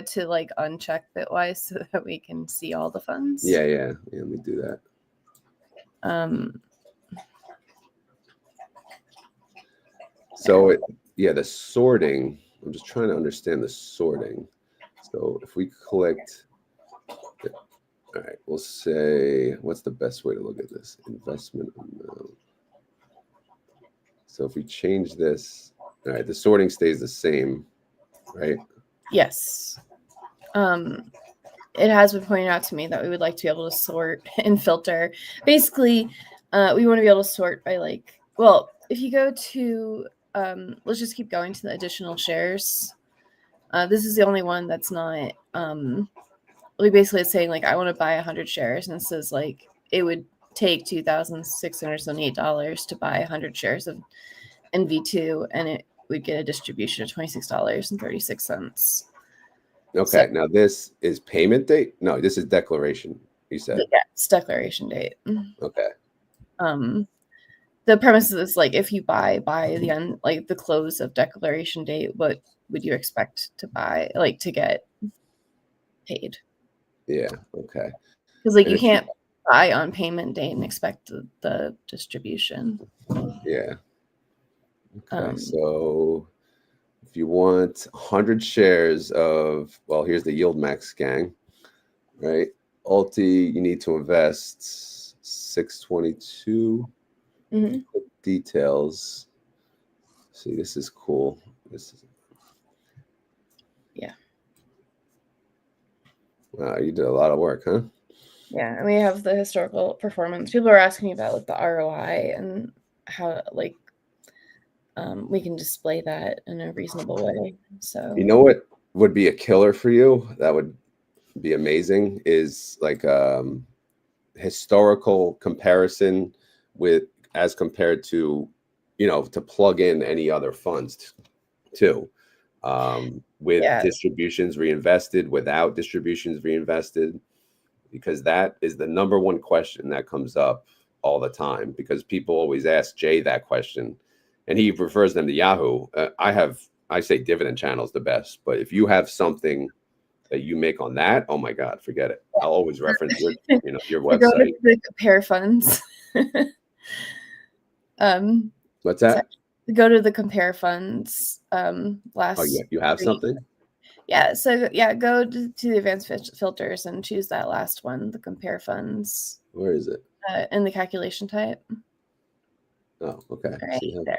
To like uncheck Bitwise so that we can see all the funds. Yeah. Let me do that. So the sorting. I'm just trying to understand the sorting. So if we clicked, all right, we'll say, what's the best way to look at this? Investment amount. So if we change this, all right, the sorting stays the same, right? Yes. It has been pointed out to me that we would like to be able to sort and filter. Basically, we want to be able to sort by like, if you go to, let's just keep going to the additional shares. This is the only one that's not, we basically it's saying like, I want to buy 100 shares, and it says like, it would take $2,678 to buy 100 shares of NV2, and it would get a distribution of $26.36. Okay, So, now this is payment date? No, this is declaration, you said. yeah, it's declaration date. Okay. The premise is like, if you buy by the end, like the close of declaration date, what would you expect to buy, like to get paid? Yeah, okay. Because like And you if you, can't buy on payment date and expect the distribution. yeah. Okay, Um, so if you want 100 shares of, well, here's the YieldMax gang, right? Ulti, you need to invest 622. mhm. Details. See, this is cool. This is, Yeah. wow, you did a lot of work, huh? Yeah, and we have the historical performance. People are asking me about like the ROI and how like we can display that in a reasonable way. So You know what would be a killer for you? That would be amazing is like historical comparison with as compared to, to plug in any other funds too. With yeah, distributions reinvested, without distributions reinvested, because that is the number one question that comes up all the time because people always ask Jay that question and he refers them to Yahoo. I say dividend channel's the best, but if you have something that you make on that, oh my God, forget it. I'll always reference your to go to website. the compare funds. What's that? Go to the compare funds. Oh, Last you have something? Yeah, so yeah, go to the advanced filters and choose that last one, the compare funds. Where is it? In the calculation type. Oh, okay. Right See how there.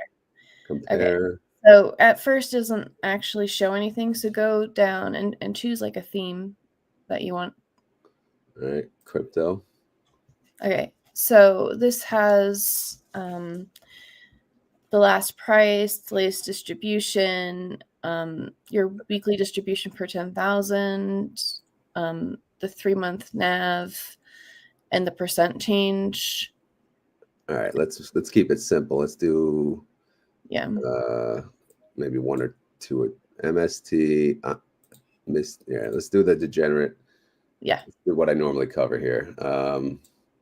compare. Okay. So at first doesn't actually show anything. So go down and choose like a theme that you want. All right, crypto. Okay. So this has the last price, the latest distribution, your weekly distribution per 10,000, the 3-month NAV, and the percent change. All right, let's keep it simple. Let's do maybe one or two MST. Yeah, let's do the degenerate. Yeah. Let's do what I normally cover here.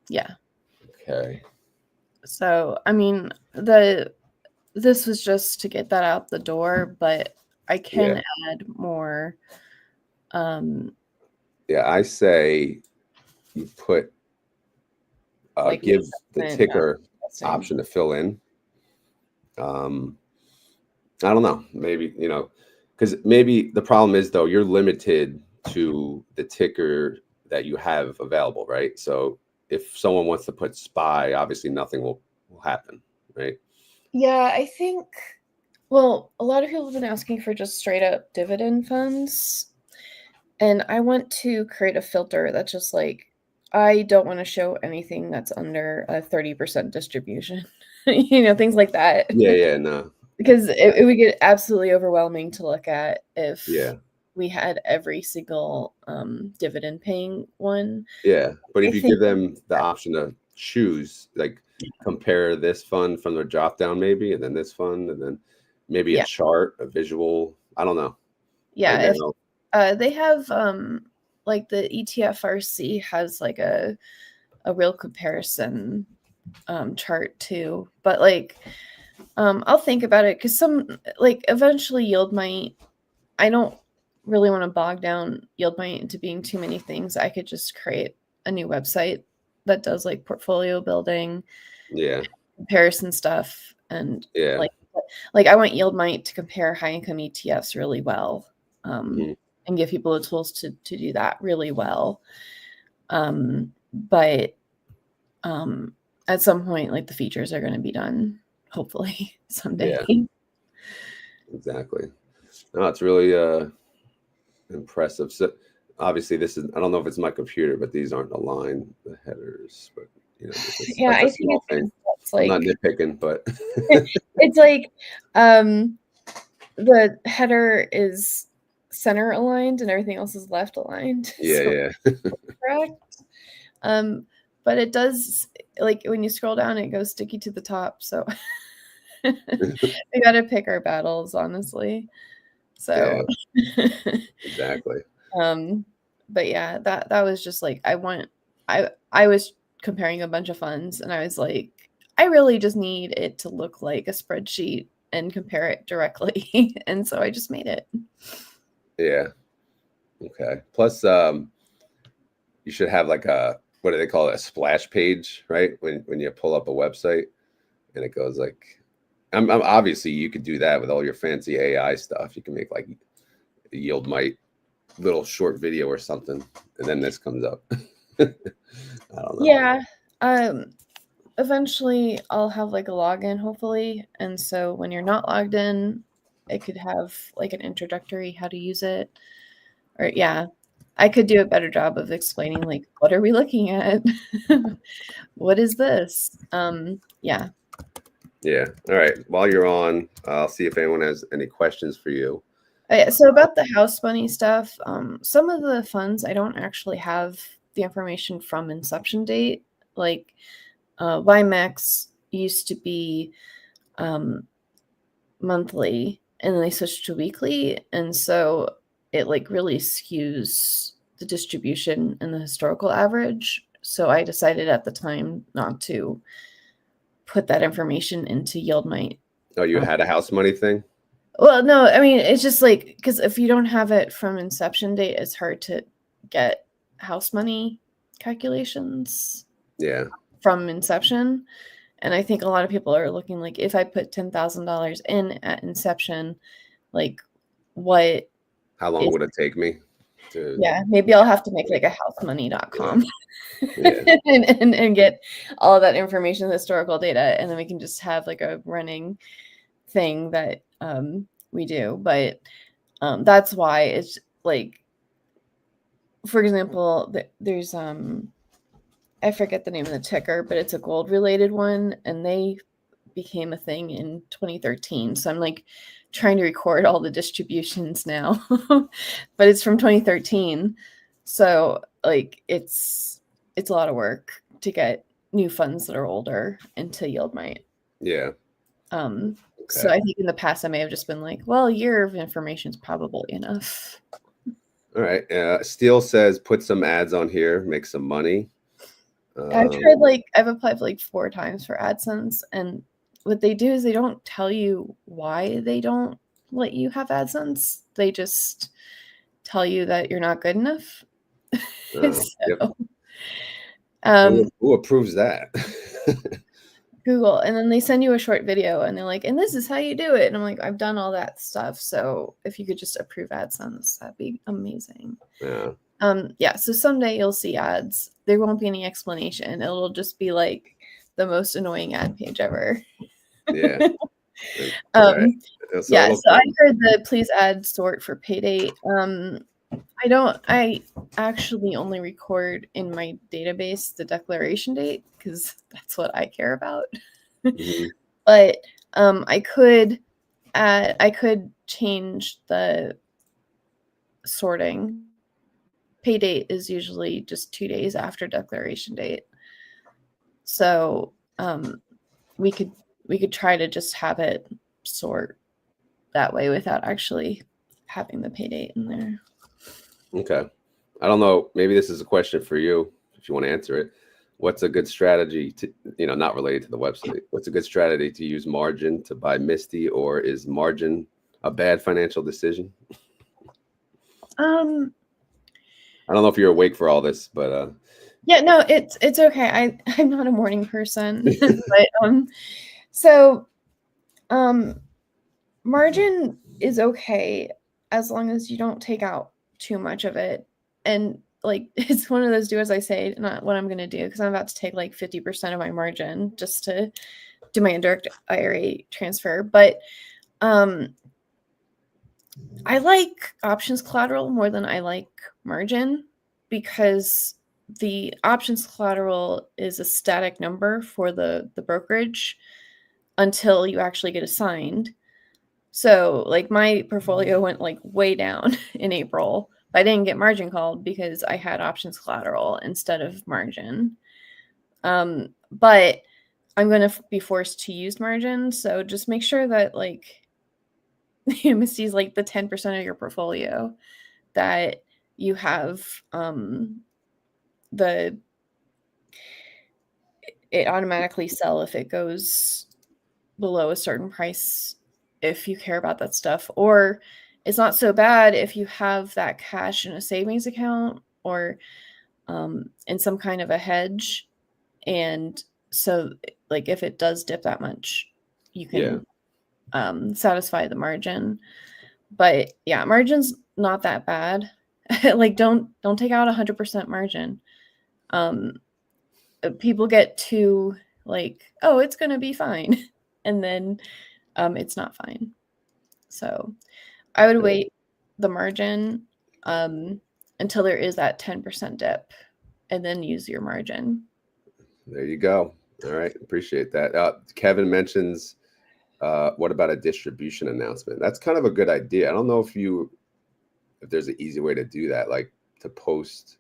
Yeah. Okay. So I mean this was just to get that out the door, but I can add more. Yeah, I say you put Like give the ticker option to fill in. I don't know. Maybe, because maybe the problem is though, you're limited to the ticker that you have available, right? So if someone wants to put SPY, obviously nothing will happen, right? Yeah, I think, well, a lot of people have been asking for just straight up dividend funds. And I want to create a filter that's just like, I don't want to show anything that's under a 30% distribution, things like that. Yeah, no. Because it would get absolutely overwhelming to look at if Yeah. we had every single dividend paying one. Yeah, but if you give them the option to choose, like compare this fund from their drop down maybe, and then this fund, and then maybe a chart, a visual, I don't know. Yeah, if they have like the ETFRC has like a real comparison chart too, but like I'll think about it because eventually YieldMite, I don't really want to bog down YieldMite into being too many things. I could just create a new website that does like portfolio building, comparison stuff, and like I want YieldMite to compare high income ETFs really well, and give people the tools to do that really well. But at some point, like the features are going to be done, hopefully someday. Yeah, exactly. No, it's really impressive. So obviously this is, I don't know if it's my computer, but these aren't aligned, the headers, but yeah, that's I a think small thing. I'm not nitpicking, but it's like the header is center aligned and everything else is left aligned. Yeah. Correct. but it does, like when you scroll down, it goes sticky to the top. So we got to pick our battles, honestly. So exactly. But yeah, that was just like I was comparing a bunch of funds, and I was like, I really just need it to look like a spreadsheet and compare it directly. And so I just made it. Yeah. Okay. Plus, you should have like a, what do they call it? A splash page, right? When you pull up a website and it goes like, I'm obviously you could do that with all your fancy AI stuff. You can make like a YieldMite little short video or something, and then this comes up. I don't know. Yeah. Eventually I'll have like a login, hopefully. And so when you're not logged in, it could have like an introductory how to use it. Or yeah, I could do a better job of explaining like what are we looking at? What is this? Yeah. Yeah. All right. While you're on, I'll see if anyone has any questions for you. So about the house money stuff, some of the funds I don't actually have the information from inception date. Like YieldMax used to be monthly, and then they switched to weekly, and so it like really skews the distribution and the historical average. So I decided at the time not to put that information into YieldMite. Oh, you had a house money thing? Well, no, I mean, it's just like, because if you don't have it from inception date, it's hard to get house money calculations from inception. And I think a lot of people are looking like, if I put $10,000 in at inception, like how long would it take me to? Yeah, maybe I'll have to make like a housemoney.com Yeah. and get all of that information, historical data, and then we can just have like a running thing that we do. But that's why it's like, for example, there's I forget the name of the ticker, but it's a gold related one, and they became a thing in 2013. So I'm like trying to record all the distributions now, but it's from 2013. So like it's a lot of work to get new funds that are older into YieldMite. Yeah. So I think in the past I may have just been like, well, a year of information is probably enough. All right. Steele says put some ads on here, make some money. I've tried I've applied like 4 times for AdSense, and what they do is they don't tell you why they don't let you have AdSense. They just tell you that you're not good enough. Who approves that? Google, and then they send you a short video and they're like, and this is how you do it. And I'm like, I've done all that stuff. So if you could just approve AdSense, that'd be amazing. Yeah. So someday you'll see ads. There won't be any explanation. It'll just be like the most annoying ad page ever. Yeah. Right. So I heard the please add sort for pay date. I actually only record in my database the declaration date because that's what I care about. But I could change the sorting. Pay date is usually just 2 days after declaration date. So we could try to just have it sort that way without actually having the pay date in there. Okay. I don't know. Maybe this is a question for you if you want to answer it. What's a good strategy to, not related to the website? What's a good strategy to use margin to buy Misty, or is margin a bad financial decision? I don't know if you're awake for all this, but yeah, no, it's okay. I'm not a morning person, but margin is okay as long as you don't take out too much of it. And like, it's one of those do as I say, not what I'm going to do, because I'm about to take like 50% of my margin just to do my indirect IRA transfer. But I like options collateral more than I like margin, because the options collateral is a static number for the brokerage until you actually get assigned. So like my portfolio went like way down in April, but I didn't get margin called because I had options collateral instead of margin. But I'm going to be forced to use margin. So just make sure that like Misty is like the 10% of your portfolio that you have it automatically sell if it goes below a certain price, if you care about that stuff. Or it's not so bad if you have that cash in a savings account or in some kind of a hedge. And so like if it does dip that much, you can satisfy the margin. But yeah, margin's not that bad. Like don't take out 100% margin. People get too like, oh, it's gonna be fine, and then it's not fine. So I would wait the margin until there is that 10% dip, and then use your margin. There you go. All right, appreciate that. Kevin mentions, what about a distribution announcement? That's kind of a good idea. I don't know if there's an easy way to do that, like to post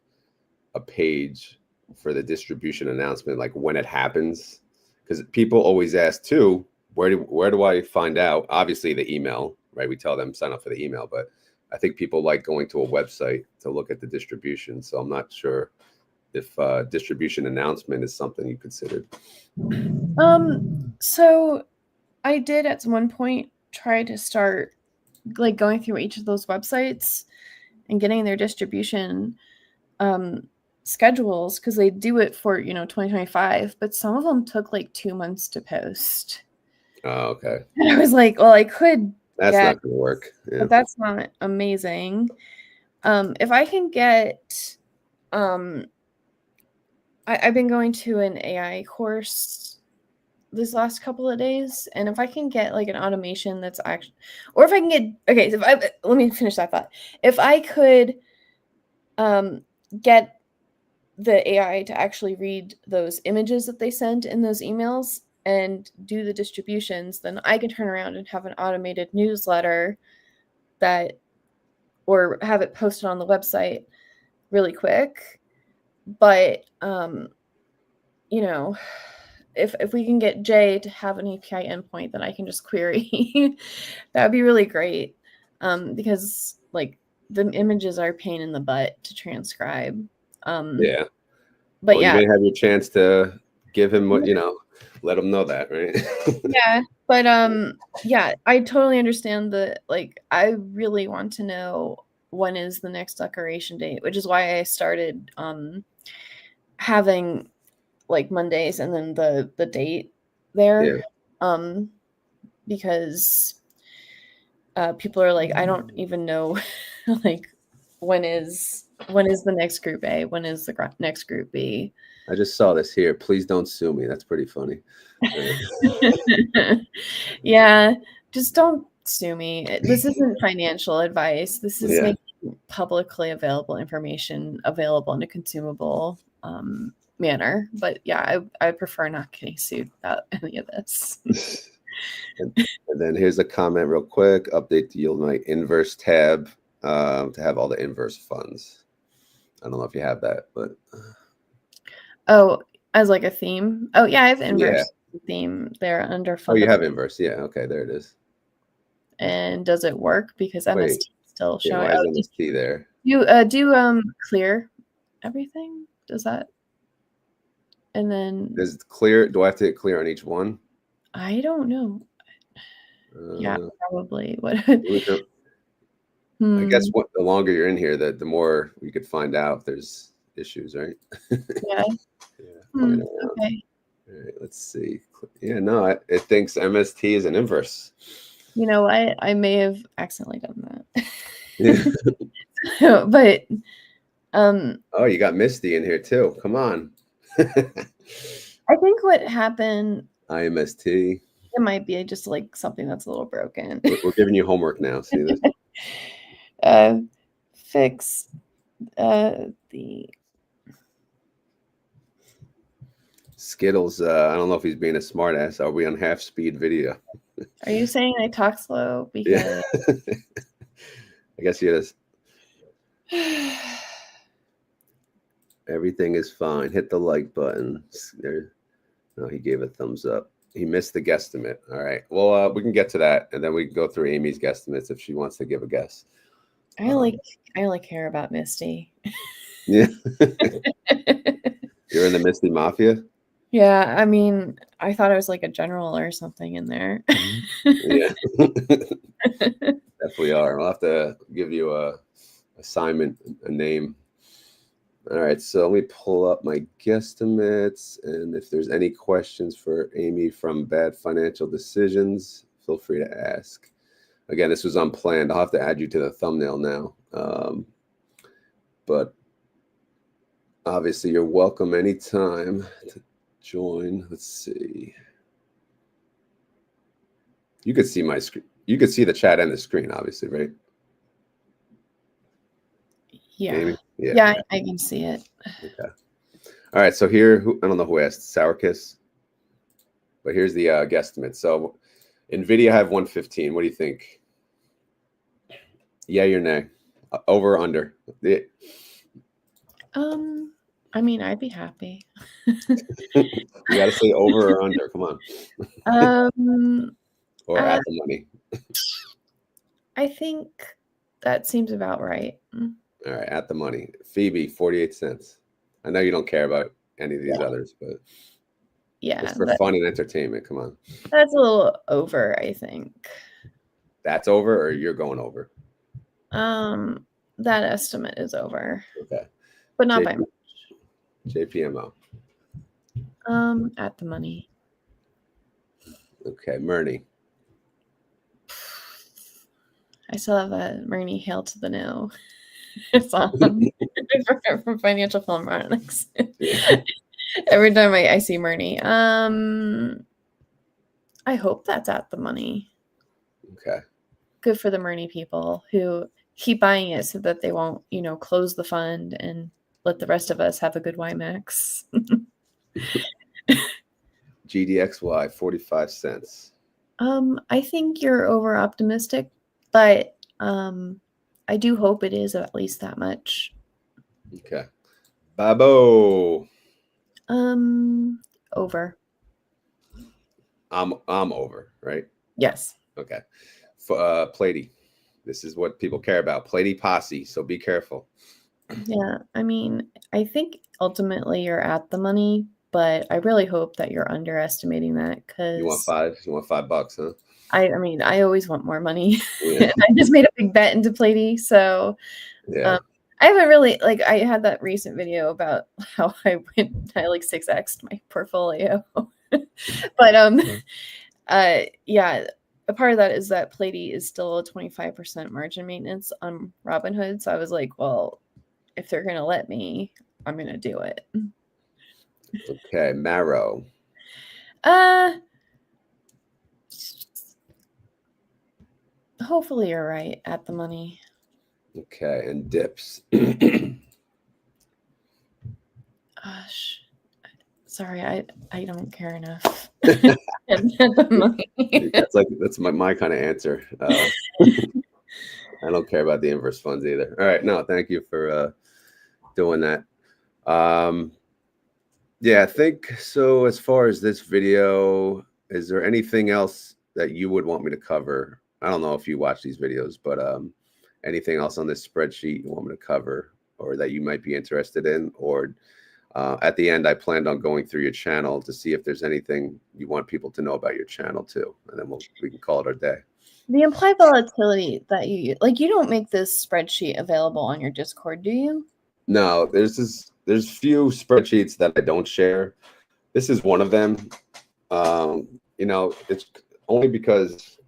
a page for the distribution announcement, like when it happens, because people always ask too, where do I find out? Obviously the email, right? We tell them sign up for the email, but I think people like going to a website to look at the distribution. So I'm not sure if distribution announcement is something you considered. So I did at one point try to start like going through each of those websites and getting their distribution schedules, because they do it for 2025, but some of them took like 2 months to post. Oh, okay. And I was like, well, I could That's not gonna work. Yeah. But that's not amazing. If I can get I've been going to an AI course this last couple of days, and if I can get like an automation that's actually, or if I can get, so let me finish that thought. If I could get the AI to actually read those images that they sent in those emails and do the distributions, then I can turn around and have an automated newsletter or have it posted on the website really quick. But if we can get Jay to have an API endpoint that I can just query, that would be really great. Because like the images are a pain in the butt to transcribe. Yeah. But you may have your chance to give him what, let him know that, right? Yeah. But yeah, I totally understand I really want to know when is the next declaration date, which is why I started having like Mondays and then the date there. Yeah. Because people are like, I don't even know like when is the next group A, when is the next group B. I just saw this here. Please don't sue me. That's pretty funny. Yeah, just don't sue me. This isn't financial advice. This is making publicly available information available in a consumable manner. But yeah, I prefer not getting sued about any of this. and then here's a comment real quick. Update the YieldMite inverse tab to have all the inverse funds. I don't know if you have that, but oh, as like a theme. Oh yeah, I have inverse theme there under fund. Oh, you have inverse. Yeah. Okay, there it is. And does it work? Because MST still showing. Why is MST there? You do clear everything? Does that? And then does clear? Do I have to hit clear on each one? I don't know. Yeah, probably. What? I guess the longer you're in here, the more we could find out if there's issues, right? Yeah. Okay. All right, let's see. Yeah, no, it thinks MST is an inverse. You know what? I may have accidentally done that. But oh, you got Misty in here too. Come on. I think what happened, IMST. It might be just like something that's a little broken. We're giving you homework now. See this? Fix the Skittles. I don't know if he's being a smartass. Are we on half speed video? Are you saying I talk slow? Because I guess he is. Everything is fine. Hit the like button. There. No, he gave a thumbs up. He missed the guesstimate. All right. Well, we can get to that, and then we can go through Amy's guesstimates if she wants to give a guess. I only care about Misty. Yeah. You're in the Misty Mafia? Yeah, I mean, I thought I was like a general or something in there. Yeah. Definitely are. I'll have to give you a assignment, a name. All right, so let me pull up my guesstimates, and if there's any questions for Amy from Bad Financial Decisions, feel free to ask. Again, this was unplanned. I'll have to add you to the thumbnail now. But obviously, you're welcome anytime to join. Let's see. You could see my screen. You could see the chat and the screen, obviously, right? Yeah. Amy? Yeah, I can see it. Okay. All right, so here, I don't know who asked, Sour Kiss, but here's the guesstimate. So NVIDIA have 115. What do you think? Yay or nay? Over or under? I mean, I'd be happy. You got to say over or under. Come on. Or at the money. I think that seems about right. All right, at the money. Phoebe, 48 cents. I know you don't care about any of these others, but yeah, just for fun and entertainment. Come on. That's a little over, I think. That's over, or you're going over? That estimate is over. Okay. But not by much. JPMO. At the money. Okay, Murney. I still have a Murney Hail to the No song from Financial Filmonics. Every time I see Murney. I hope that's at the money. Okay. Good for the Murney people who keep buying it so that they won't, close the fund and let the rest of us have a good YieldMax. GDXY, 45 cents. I think you're over optimistic, but I do hope it is at least that much. Okay. BABO. Over. I'm over, right? Yes. Okay. PLTY. This is what people care about. PLTY posse, so be careful. Yeah, I mean, I think ultimately you're at the money, but I really hope that you're underestimating that because You want $5? Huh? I mean, I always want more money. Yeah. I just made a big bet into PLTY, so yeah. I haven't really I had that recent video about how I 6x'd my portfolio, but yeah. A part of that is that PLTY is still a 25% margin maintenance on Robinhood, so I was like, well, if they're gonna let me, I'm gonna do it. Okay, MARO. Hopefully you're right at the money. Okay, and dips. Gosh, sorry, I don't care enough. At the money. That's my kind of answer. I don't care about the inverse funds either. All right, no, thank you for doing that. Yeah, I think so. As far as this video, is there anything else that you would want me to cover? I don't know if you watch these videos, but anything else on this spreadsheet you want me to cover or that you might be interested in? Or at the end, I planned on going through your channel to see if there's anything you want people to know about your channel too. And then we can call it our day. The implied volatility that you don't make this spreadsheet available on your Discord, do you? No, there's few spreadsheets that I don't share. This is one of them. It's only because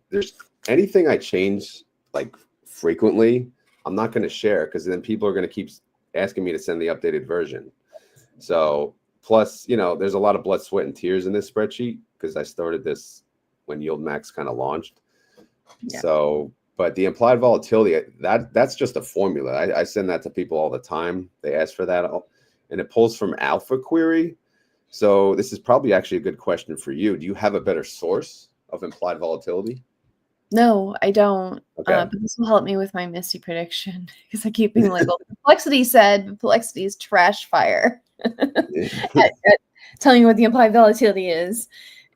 there's anything I change like frequently, I'm not going to share because then people are going to keep asking me to send the updated version. So plus, there's a lot of blood, sweat, and tears in this spreadsheet because I started this when YieldMax kind of launched. Yeah. So, but the implied volatility, that's just a formula. I send that to people all the time. They ask for that, and it pulls from Alpha Query. So this is probably actually a good question for you. Do you have a better source of implied volatility? No, I don't. Okay. But this will help me with my Misty prediction because I keep being like, well, Perplexity said, but Perplexity is trash fire Yeah. at telling you what the implied volatility is.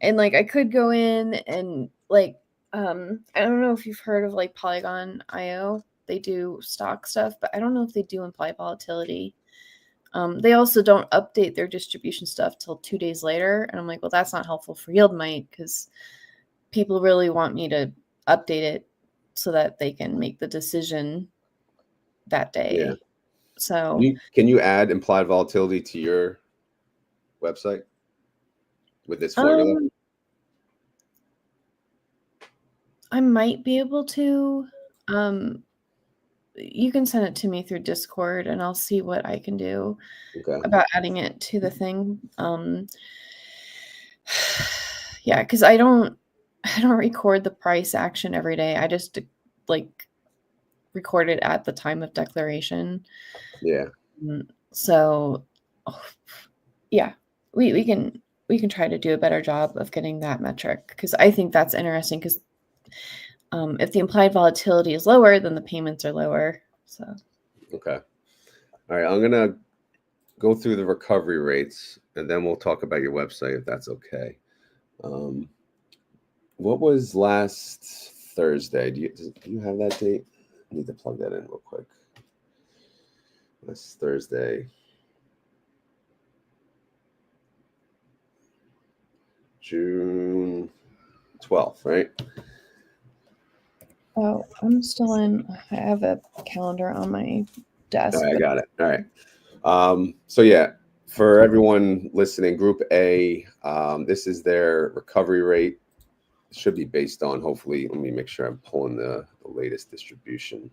And like I could go in and like I don't know if you've heard of like Polygon IO. They do stock stuff, but I don't know if they do implied volatility. They also don't update their distribution stuff till 2 days later. And I'm like, well, that's not helpful for YieldMite because people really want me to update it so that they can make the decision that day. Yeah. So Can you add implied volatility to your website with this formula? I might be able to. You can send it to me through Discord and I'll see what I can do about adding it to the thing. Yeah, because I don't record the price action every day. I just like record it at the time of declaration. Yeah. So yeah, we can try to do a better job of getting that metric because I think that's interesting because if the implied volatility is lower, then the payments are lower. So okay. All right, I'm gonna go through the recovery rates and then we'll talk about your website if that's okay. What was last Thursday? Do you have that date? I need to plug that in real quick. Last Thursday. June 12th, right? oh, I'm still in. I have a calendar on my desk. All right, I got it. All right. So yeah, for everyone listening, Group A, this is their recovery rate. It should be based on, hopefully, let me make sure I'm pulling the latest distribution.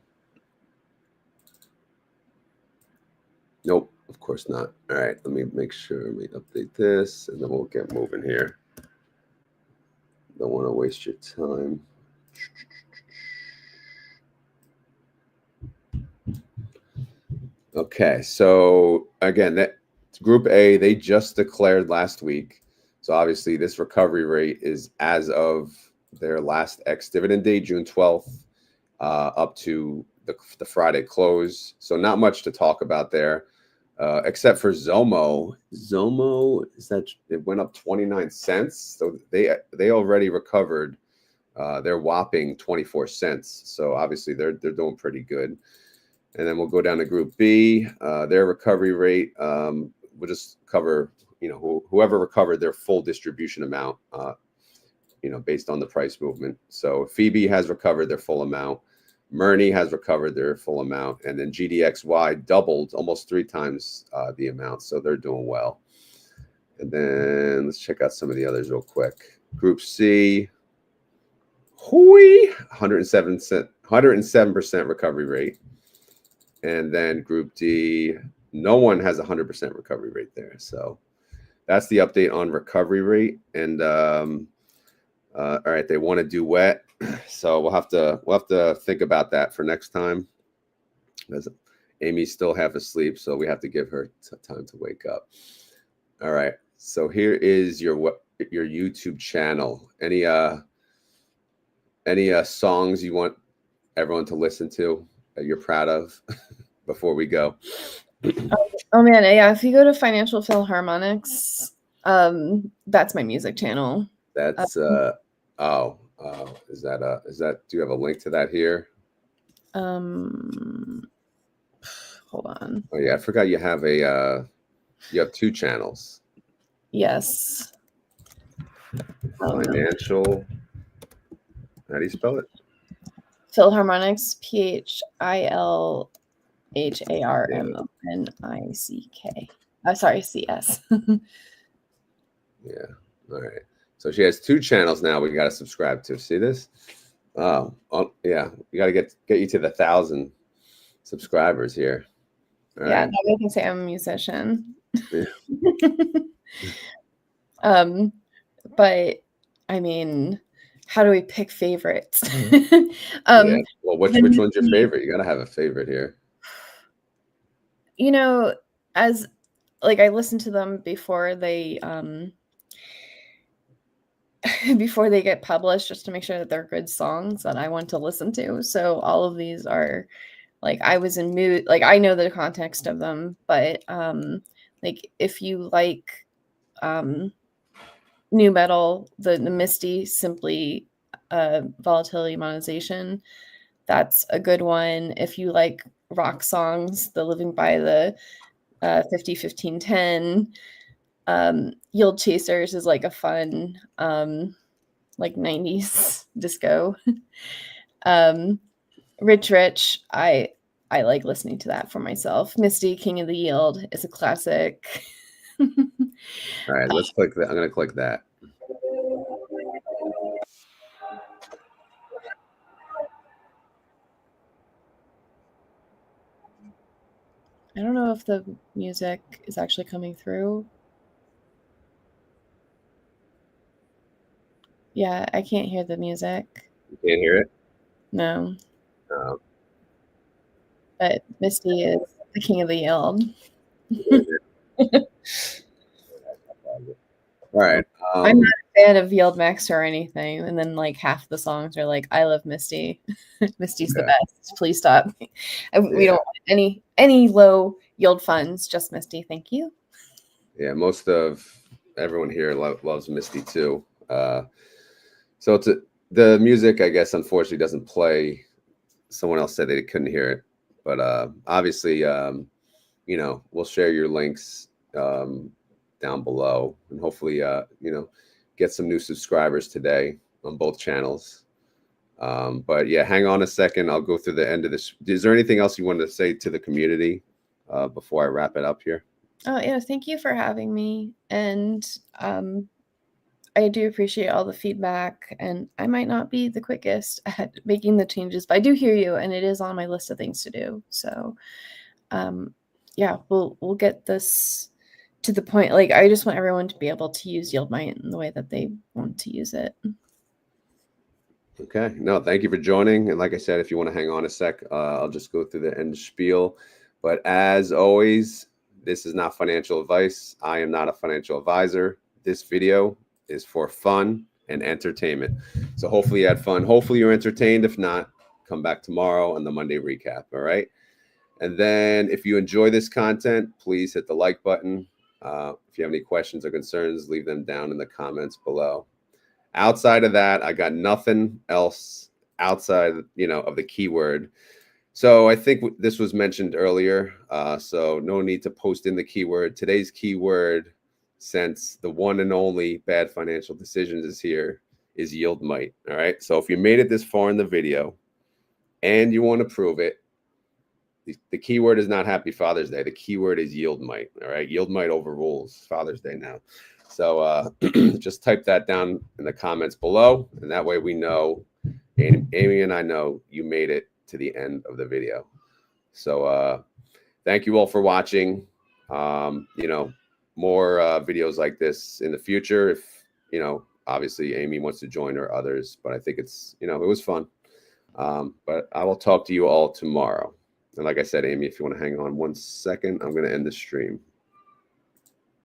Nope, of course not. All right, let me make sure, let me update this, and then we'll get moving here. Don't want to waste your time. Okay, so again, that Group A, they just declared last week. So obviously this recovery rate is as of their last ex-dividend date, June 12th, up to the Friday close. So not much to talk about there, except for Zomo. Zomo, it went up 29 cents. So they already recovered their whopping 24 cents. So obviously they're doing pretty good. And then we'll go down to Group B. Their recovery rate, we'll just cover, whoever recovered their full distribution amount, based on the price movement. So Phoebe has recovered their full amount. Murney has recovered their full amount. And then GDXY doubled almost 3 times the amount. So they're doing well. And then let's check out some of the others real quick. Group C, 107% recovery rate. And then Group D, no one has 100% recovery rate there. So that's the update on recovery rate. And all right, they want to do wet, so we'll have to think about that for next time. Because Amy's still half asleep, so we have to give her time to wake up. All right, so here is your YouTube channel. Any songs you want everyone to listen to that you're proud of before we go? Oh man, yeah. If you go to Financial Philharmonics, that's my music channel. That's is that do you have a link to that here? Hold on. Oh yeah, I forgot you have you have 2 channels. Yes. Financial. How do you spell it? Philharmonics, PHILHARMONICK. Sorry, CS. Yeah. All right. So she has 2 channels now. We got to subscribe to. See this? Oh, yeah. We got to get you to the 1,000 subscribers here. All yeah, right. Now I can say I'm a musician. Yeah. But I mean, how do we pick favorites? Yeah. Well, which one's your favorite? You got to have a favorite here. As like I listen to them before they before they get published, just to make sure that they're good songs that I want to listen to. So all of these are like I was in mood, like I know the context of them, but like if you like new metal, the Misty Simply volatility monetization, that's a good one. If you like rock songs, the Living by the 50 15 10, Yield Chasers is like a fun like 90s disco. Rich, I like listening to that for myself. Misty King of the Yield is a classic. All right, let's click that. I'm going to click that. I don't know if the music is actually coming through. Yeah, I can't hear the music. You can't hear it? No. But Misty is the king of the yield. All right. I'm not a fan of YieldMax or anything. And then like half the songs are like, I love Misty. Misty's the best. Please stop. We don't want any low yield funds, just Misty. Thank you. Yeah, most of everyone here loves Misty too. So the music, I guess, unfortunately doesn't play. Someone else said they couldn't hear it, but obviously, you know, we'll share your links down below, and hopefully, you know, get some new subscribers today on both channels. But yeah, hang on a second. I'll go through the end of this. Is there anything else you wanted to say to the community before I wrap it up here? Oh yeah, thank you for having me, and I do appreciate all the feedback, and I might not be the quickest at making the changes, but I do hear you, and it is on my list of things to do. So, yeah, we'll get this to the point. Like, I just want everyone to be able to use YieldMite in the way that they want to use it. Okay. No, thank you for joining. And like I said, if you want to hang on a sec, I'll just go through the end spiel. But as always, this is not financial advice. I am not a financial advisor. This video is for fun and entertainment. So hopefully you had fun. Hopefully you're entertained. If not, come back tomorrow on the Monday recap. All right. And then if you enjoy this content, please hit the like button. If you have any questions or concerns, leave them down in the comments below. Outside of that, I got nothing else outside, you know, of the keyword. So I think this was mentioned earlier. So no need to post in the keyword. Today's keyword, since the one and only bad financial decisions is here, is YieldMite. All right. So if you made it this far in the video and you want to prove it, the keyword is not Happy Father's Day. The keyword is YieldMite. All right. YieldMite overrules Father's Day now. So just type that down in the comments below, and that way we know, Amy and I know you made it to the end of the video. So thank you all for watching. You know, more videos like this in the future. If, you know, obviously Amy wants to join or others, but I think it's, you know, it was fun. But I will talk to you all tomorrow. And like I said, Amy, if you want to hang on 1 second, I'm going to end the stream.